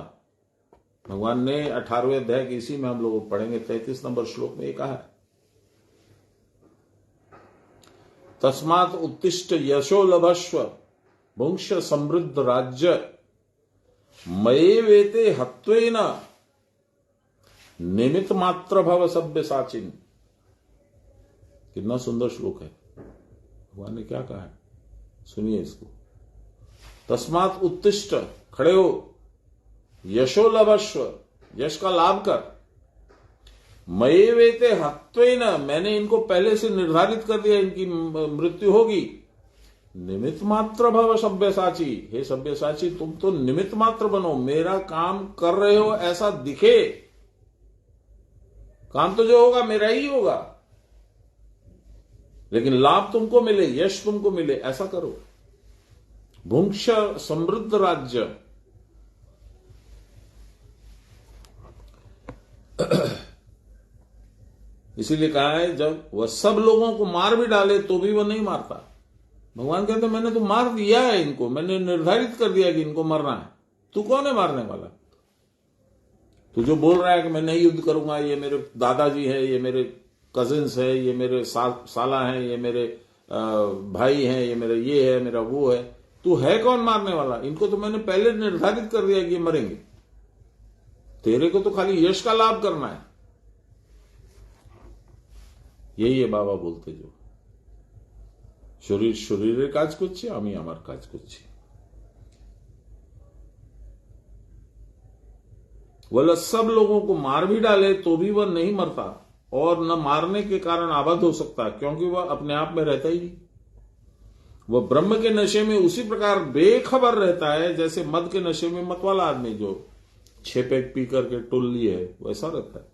भगवान ने 18वें अध्याय के इसी में हम लोग पढ़ेंगे 33 नंबर श्लोक में ये कहा है, तस्मात् उत्तिष्ठ यशो लभस्व वंश समृद्ध राज्य मये वेते हत्वेन निमित्त मात्र भव सभ्य साचिन। कितना सुंदर श्लोक है, भगवान ने क्या कहा है, सुनिए इसको। तस्मात् उत्तिष्ठ, खड़े हो, यशो लभस्व, यश का लाभ कर, मये वेते हत्वेन, मैंने इनको पहले से निर्धारित कर दिया, इनकी मृत्यु होगी। निमित्त मात्र भव सभ्यसाची, हे सभ्यसाची तुम तो निमित्त मात्र बनो, मेरा काम कर रहे हो ऐसा दिखे, काम तो जो होगा मेरा ही होगा, लेकिन लाभ तुमको मिले, यश तुमको मिले, ऐसा करो। भुंक्ष समृद्ध राज्य, इसीलिए कहा है जब वह सब लोगों को मार भी डाले तो भी वह नहीं मारता। भगवान कहते मैंने तो मार दिया है इनको, मैंने निर्धारित कर दिया कि इनको मरना है, तू कौन है मारने वाला? तू जो बोल रहा है कि मैं नहीं युद्ध करूंगा, ये मेरे दादाजी है, ये मेरे कजिन्स है, ये मेरे साला है, ये मेरे भाई हैं, ये मेरा ये है, मेरा वो है, तू है कौन मारने वाला? इनको तो मैंने पहले निर्धारित कर दिया कि ये मरेंगे, तेरे को तो खाली यश का लाभ करना है। यही है बाबा बोलते, जो शरीर शरीरेर काज करছে, আমি আমার কাজ করছি। वह सब लोगों को मार भी डाले तो भी वह नहीं मरता और न मारने के कारण आबद्ध हो सकता, क्योंकि वह अपने आप में रहता ही नहीं। वह ब्रह्म के नशे में उसी प्रकार बेखबर रहता है जैसे मद के नशे में मतवाला आदमी जो 6 पैक पी करके टुल्ली है, वैसा रहता है।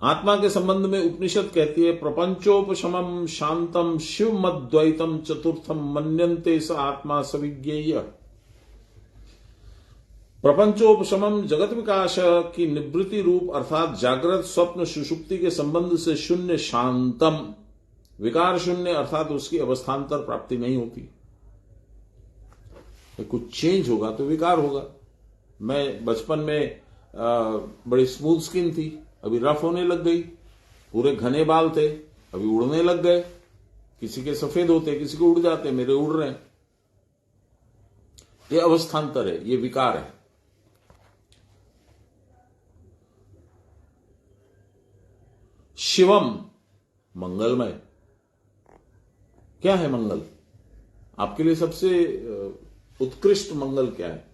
आत्मा के संबंध में उपनिषद कहती है, प्रपंचोपशमम शांतम शिव मद्वैतम चतुर्थम मन्यन्ते स आत्मा सविज्ञेय। प्रपंचोपशमम जगत विकास की निवृत्ति रूप अर्थात जागृत स्वप्न सुषुप्ति के संबंध से शून्य शांतम, विकार शून्य अर्थात उसकी अवस्थान्तर प्राप्ति नहीं होती। कुछ चेंज होगा तो विकार होगा। मैं बचपन में बड़ी स्मूथ स्किन थी, अभी रफ होने लग गई, पूरे घने बाल थे, अभी उड़ने लग गए, किसी के सफेद होते किसी के उड़ जाते, मेरे उड़ रहे हैं। ये अवस्थान्तर है, ये विकार है। शिवम मंगलमय, क्या है मंगल? आपके लिए सबसे उत्कृष्ट मंगल क्या है?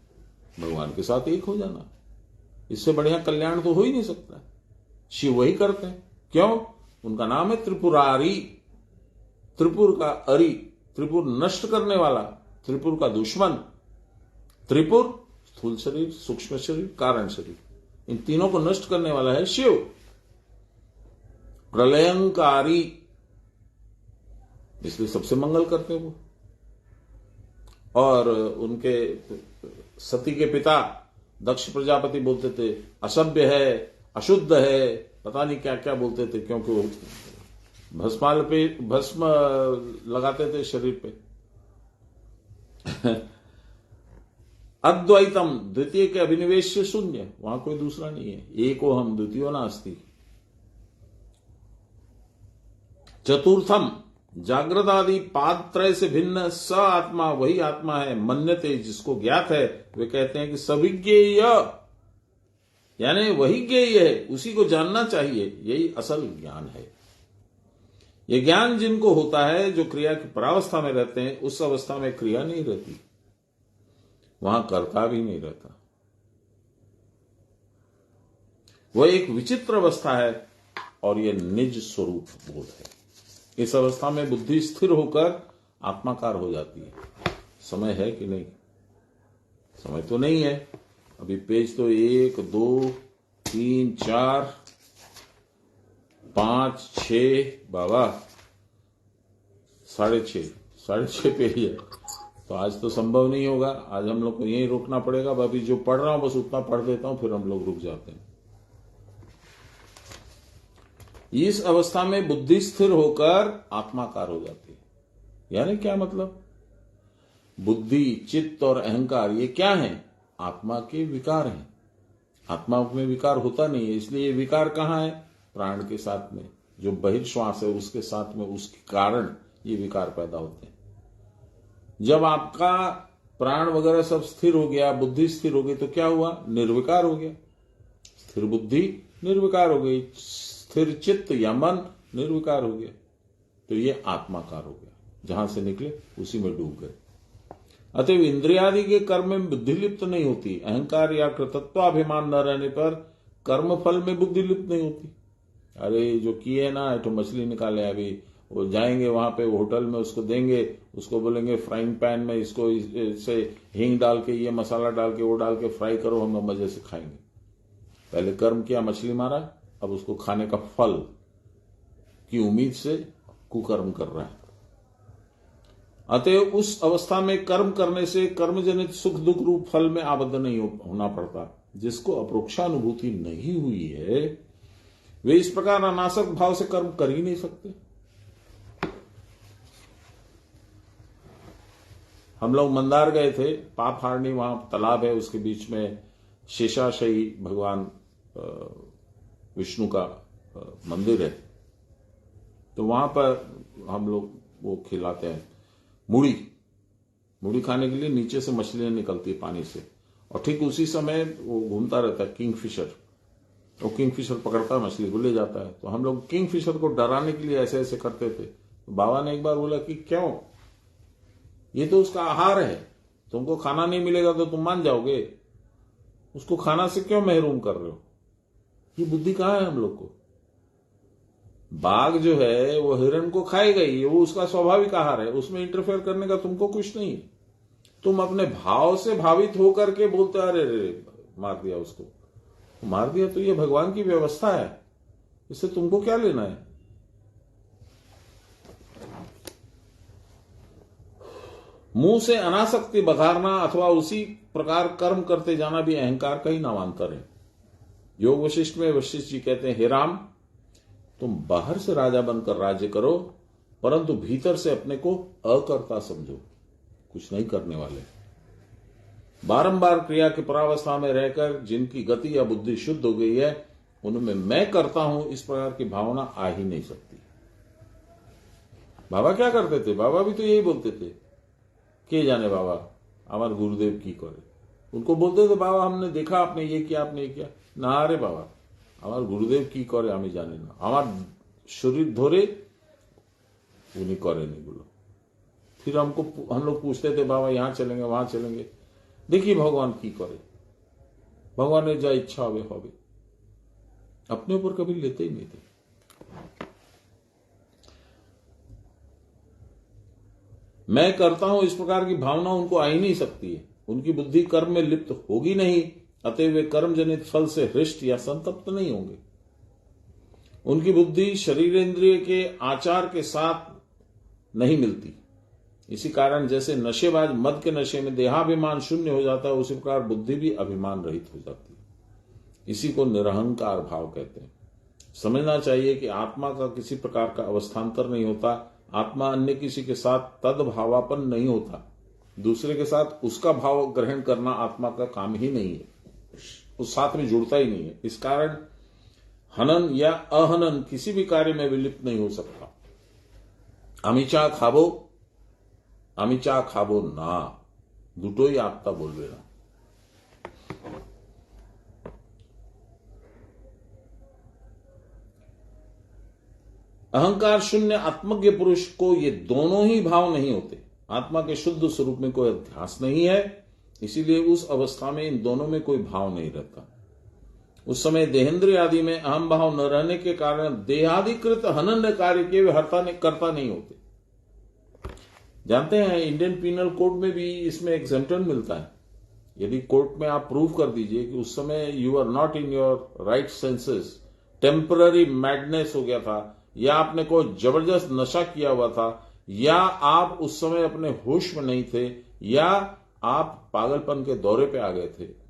भगवान के साथ एक हो जाना। इससे बढ़िया कल्याण तो हो ही नहीं सकता। शिव वही करते हैं। क्यों? उनका नाम है त्रिपुरारी, त्रिपुर का अरि, त्रिपुर नष्ट करने वाला, त्रिपुर का दुश्मन। त्रिपुर स्थूल शरीर, सूक्ष्म शरीर, कारण शरीर, इन तीनों को नष्ट करने वाला है शिव। प्रलयंकारी, इसलिए सबसे मंगल करते वो। और उनके सती के पिता दक्ष प्रजापति बोलते थे असभ्य है, अशुद्ध है, पता नहीं क्या क्या बोलते थे, क्योंकि वो भस्म लगाते थे शरीर पे। अद्वैतम, द्वितीय के अभिनिवेश से शून्य, वहां कोई दूसरा नहीं है। एको हम द्वितीयो नास्ति। चतुर्थम, जागृत आदि पादत्रय से भिन्न स आत्मा, वही आत्मा है। मन्यते, जिसको ज्ञात है, वे कहते हैं कि सविज्ञेय, यानी वही ज्ञेय है, उसी को जानना चाहिए, यही असल ज्ञान है। यह ज्ञान जिनको होता है, जो क्रिया की परावस्था में रहते हैं, उस अवस्था में क्रिया नहीं रहती, वहां कर्ता भी नहीं रहता। वह एक विचित्र अवस्था है और यह निज स्वरूप बोध है। इस अवस्था में बुद्धि स्थिर होकर आत्माकार हो जाती है। समय है कि नहीं? समय तो नहीं है। अभी पेज तो 1 2 3 4 5 6 बाबा 6.5 पेज है। तो आज तो संभव नहीं होगा। आज हम लोग को यहीं रोकना पड़ेगा। अभी जो पढ़ रहा हूं बस उतना पढ़ देता हूं, फिर हम लोग रुक जाते हैं। इस अवस्था में बुद्धि स्थिर होकर आत्माकार हो जाती है। यानी क्या मतलब? बुद्धि, चित्त और अहंकार ये क्या है? आत्मा के विकार हैं। आत्मा में विकार होता नहीं है, इसलिए ये विकार कहां है? प्राण के साथ में, जो बहिर्श्वास है उसके साथ में, उसके कारण ये विकार पैदा होते हैं। जब आपका प्राण वगैरह सब स्थिर हो गया, बुद्धि स्थिर हो गई, तो क्या हुआ? निर्विकार हो गया। स्थिर बुद्धि निर्विकार हो गई, स्थिर चित्त या मन निर्विकार हो गया, तो ये आत्माकार हो गया। जहां से निकले उसी में डूब गए। अतएव इंद्रियादि के कर्म में बुद्धि लिप्त नहीं होती। अहंकार या कृतत्वाभिमान न रहने पर कर्म फल में बुद्धि लिप्त नहीं होती। अरे जो किए ना, तो मछली निकाले, अभी वो जाएंगे वहां पे होटल में, उसको देंगे, उसको बोलेंगे फ्राइंग पैन में इसको इससे हींग डाल के, ये मसाला डाल के, वो डाल के फ्राई करो, हम लोग मजे से खाएंगे। पहले कर्म किया, मछली मारा, अब उसको खाने का फल की उम्मीद से कुकर्म कर रहा है। अतएव उस अवस्था में कर्म करने से कर्मजनित सुख दुख रूप फल में आबद्ध नहीं होना पड़ता। जिसको अपरोक्षानुभूति नहीं हुई है, वे इस प्रकार अनासक्त भाव से कर्म कर ही नहीं सकते। हम लोग मंदार गए थे, पापहारणी, वहां तालाब है, उसके बीच में शेषाशयी भगवान विष्णु का मंदिर है। तो वहां पर हम लोग वो खिलाते हैं मूढ़ी खाने के लिए। नीचे से मछलियां निकलती है पानी से, और ठीक उसी समय वो घूमता रहता है किंगफिशर। वो किंगफिशर पकड़ता है मछली को, ले जाता है। तो हम लोग किंगफिशर को डराने के लिए ऐसे ऐसे करते थे। तो बाबा ने एक बार बोला कि क्यों, ये तो उसका आहार है, तुमको खाना नहीं मिलेगा तो तुम मान जाओगे, उसको खाना से क्यों महरूम कर रहे हो? ये बुद्धि कहां है हम लोग को? बाघ जो है वो हिरण को खाएगा ही, वो उसका स्वाभाविक आहार है, उसमें इंटरफेयर करने का तुमको कुछ नहीं है। तुम अपने भाव से भावित होकर के बोलते, अरे मार दिया उसको, मार दिया, तो ये भगवान की व्यवस्था है, इससे तुमको क्या लेना है? मुंह से अनासक्ति बघारना अथवा उसी प्रकार कर्म करते जाना भी अहंकार का ही नामांतर है। योग वशिष्ठ में वशिष्ठ जी कहते हैं, हे राम, तुम बाहर से राजा बनकर राज्य करो, परंतु भीतर से अपने को अकर्ता समझो, कुछ नहीं करने वाले। बारंबार क्रिया की परावस्था में रहकर जिनकी गति या बुद्धि शुद्ध हो गई है, उनमें मैं करता हूं इस प्रकार की भावना आ ही नहीं सकती। बाबा क्या करते थे? बाबा भी तो यही बोलते थे, के जाने बाबा हमारे गुरुदेव की करे। उनको बोलते थे, बाबा हमने देखा, आपने ये किया, आपने ये किया ना। अरे बाबा हमारे गुरुदेव की करे, हमें जाने ना, हमार शरीर धोरे उन्हीं करे नहीं बोलो। फिर हम लोग पूछते थे, बाबा यहां चलेंगे, वहां चलेंगे, देखिए भगवान की करे, भगवान ने जा इच्छा होवे होवे। अपने ऊपर कभी लेते ही नहीं थे। मैं करता हूं इस प्रकार की भावना उनको आ ही नहीं सकती है। उनकी बुद्धि कर्म में लिप्त होगी नहीं, अतः वे कर्म जनित फल से हृष्ट या संतप्त नहीं होंगे। उनकी बुद्धि शरीर इंद्रिय के आचार के साथ नहीं मिलती। इसी कारण जैसे नशेबाज मद के नशे में देहाभिमान शून्य हो जाता है, उसी प्रकार बुद्धि भी अभिमान रहित हो जाती है। इसी को निरहंकार भाव कहते हैं। समझना चाहिए कि आत्मा का किसी प्रकार का अवस्थान्तर नहीं होता। आत्मा अन्य किसी के साथ तद्भावापन नहीं होता। दूसरे के साथ उसका भाव ग्रहण करना आत्मा का काम ही नहीं है, उस साथ में जुड़ता ही नहीं है। इस कारण हनन या अहनन किसी भी कार्य में विलिप्त नहीं हो सकता। अमिचा खाबो ना, दुटोई आत्ता बोलवे ना। अहंकार शून्य आत्मज्ञ पुरुष को ये दोनों ही भाव नहीं होते। आत्मा के शुद्ध स्वरूप में कोई अध्यास नहीं है, इसीलिए उस अवस्था में इन दोनों में कोई भाव नहीं रहता। उस समय देहेंद्रिय आदि में अहम भाव न रहने के कारण देहाधिकृत हनन कार्य के वे करता नहीं होते। जानते हैं इंडियन पीनल कोड में भी इसमें एग्जेम्पशन मिलता है। यदि कोर्ट में आप प्रूव कर दीजिए कि उस समय you are not in your right senses, temporary madness हो गया था, या आपने कोई जबरदस्त नशा किया हुआ था, या आप उस समय अपने होश में नहीं थे, या आप पागलपन के दौरे पे आ गए थे,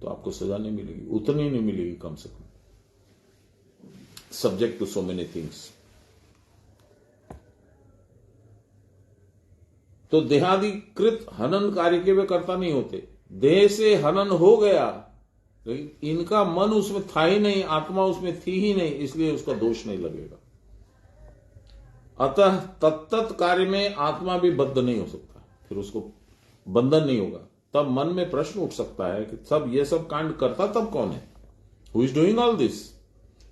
तो आपको सजा नहीं मिलेगी, उतनी नहीं मिलेगी कम से कम, subject to so many things. तो देहाधिकृत हनन कार्य के वे कर्ता नहीं होते। देह से हनन हो गया, लेकिन इनका मन उसमें था ही नहीं, आत्मा उसमें थी ही नहीं, इसलिए उसका दोष नहीं लगेगा। अतः तत्त कार्य में आत्मा भी बद्ध नहीं हो सकता, फिर उसको बंधन नहीं होगा। तब मन में प्रश्न उठ सकता है कि सब ये सब कांड करता तब कौन है? Who is doing all this?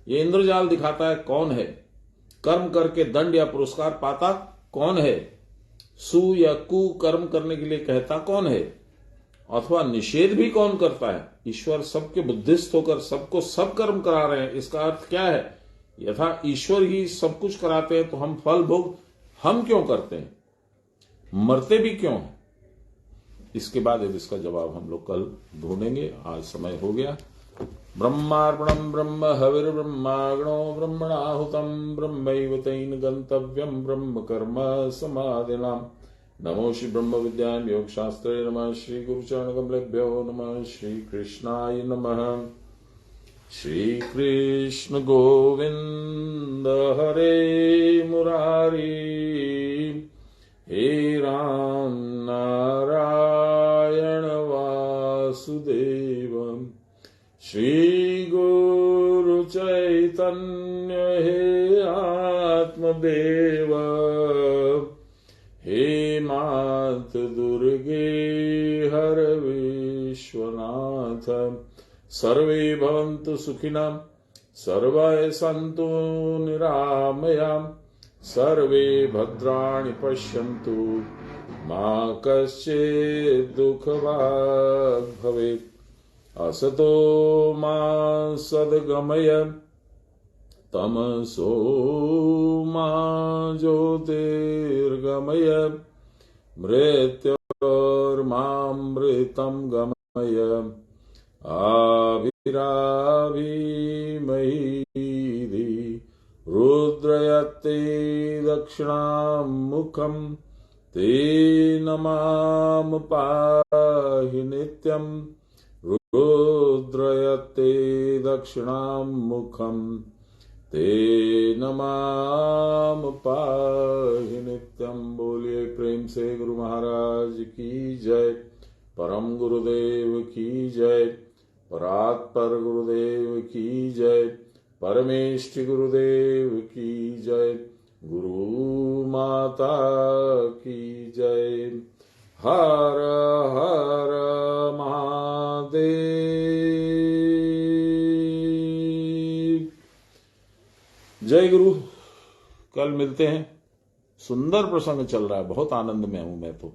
ये इंद्रजाल दिखाता है कौन है? कर्म करके दंड या पुरस्कार पाता कौन है? सु या कु कर्म करने के लिए कहता कौन है? अथवा निषेध भी कौन करता है? ईश्वर सबके बुद्धिस्ट होकर सबको सब कर्म करा रहे हैं, इसका अर्थ क्या है? यथा ईश्वर ही सब कुछ कराते हैं तो हम फल भोग हम क्यों करते हैं? मरते भी क्यों हैं? इसके बाद इसका जवाब हम लोग कल ढूंढेंगे। आज समय हो गया। ब्रह्मार्पणम ब्रह्म हविर्ब्रह्माग्नो ब्रह्मणाहुतम ब्रह्मैव तेन गंतव्यम ब्रह्म कर्म समाधिनाम। नमो श्री ब्रह्म विद्यां योग शास्त्रे नमः श्री गुरुचरण कमलेभ्यो नमः श्री कृष्णाय नमः। श्री कृष्ण गोविंद हरे मुरारी, हे राम नारायण वासुदेव। श्री गुरु चैतन्य हे आत्मदेव, हे मात दुर्गे हर विश्वनाथ। सर्वे भवन्तु सुखिनः, सर्वे सन्तु निरामयाः, सर्वे भद्राणि पश्यन्तु, मा कश्चित् दुःखभाग् भवेत्। असतो मा सद्गमय, तमसो मा ज्योतिर्गमय, मृत्योर्मामृतं गमय। आविराविमयीधि रुद्रयते दक्षिणां मुखं, तेन मां पाहि नित्यं। रुद्रयते दक्षिणां मुखं, तेन मां पाहि नित्यं। बोलिए प्रेम से गुरु महाराज की जय, परम गुरुदेव की जय, परात्पर गुरुदेव की जय, परमेष्ठि गुरुदेव की जय, गुरु माता की जय। हर हर महादेव। जय गुरु। कल मिलते हैं। सुंदर प्रसंग चल रहा है, बहुत आनंद में हूं मैं तो।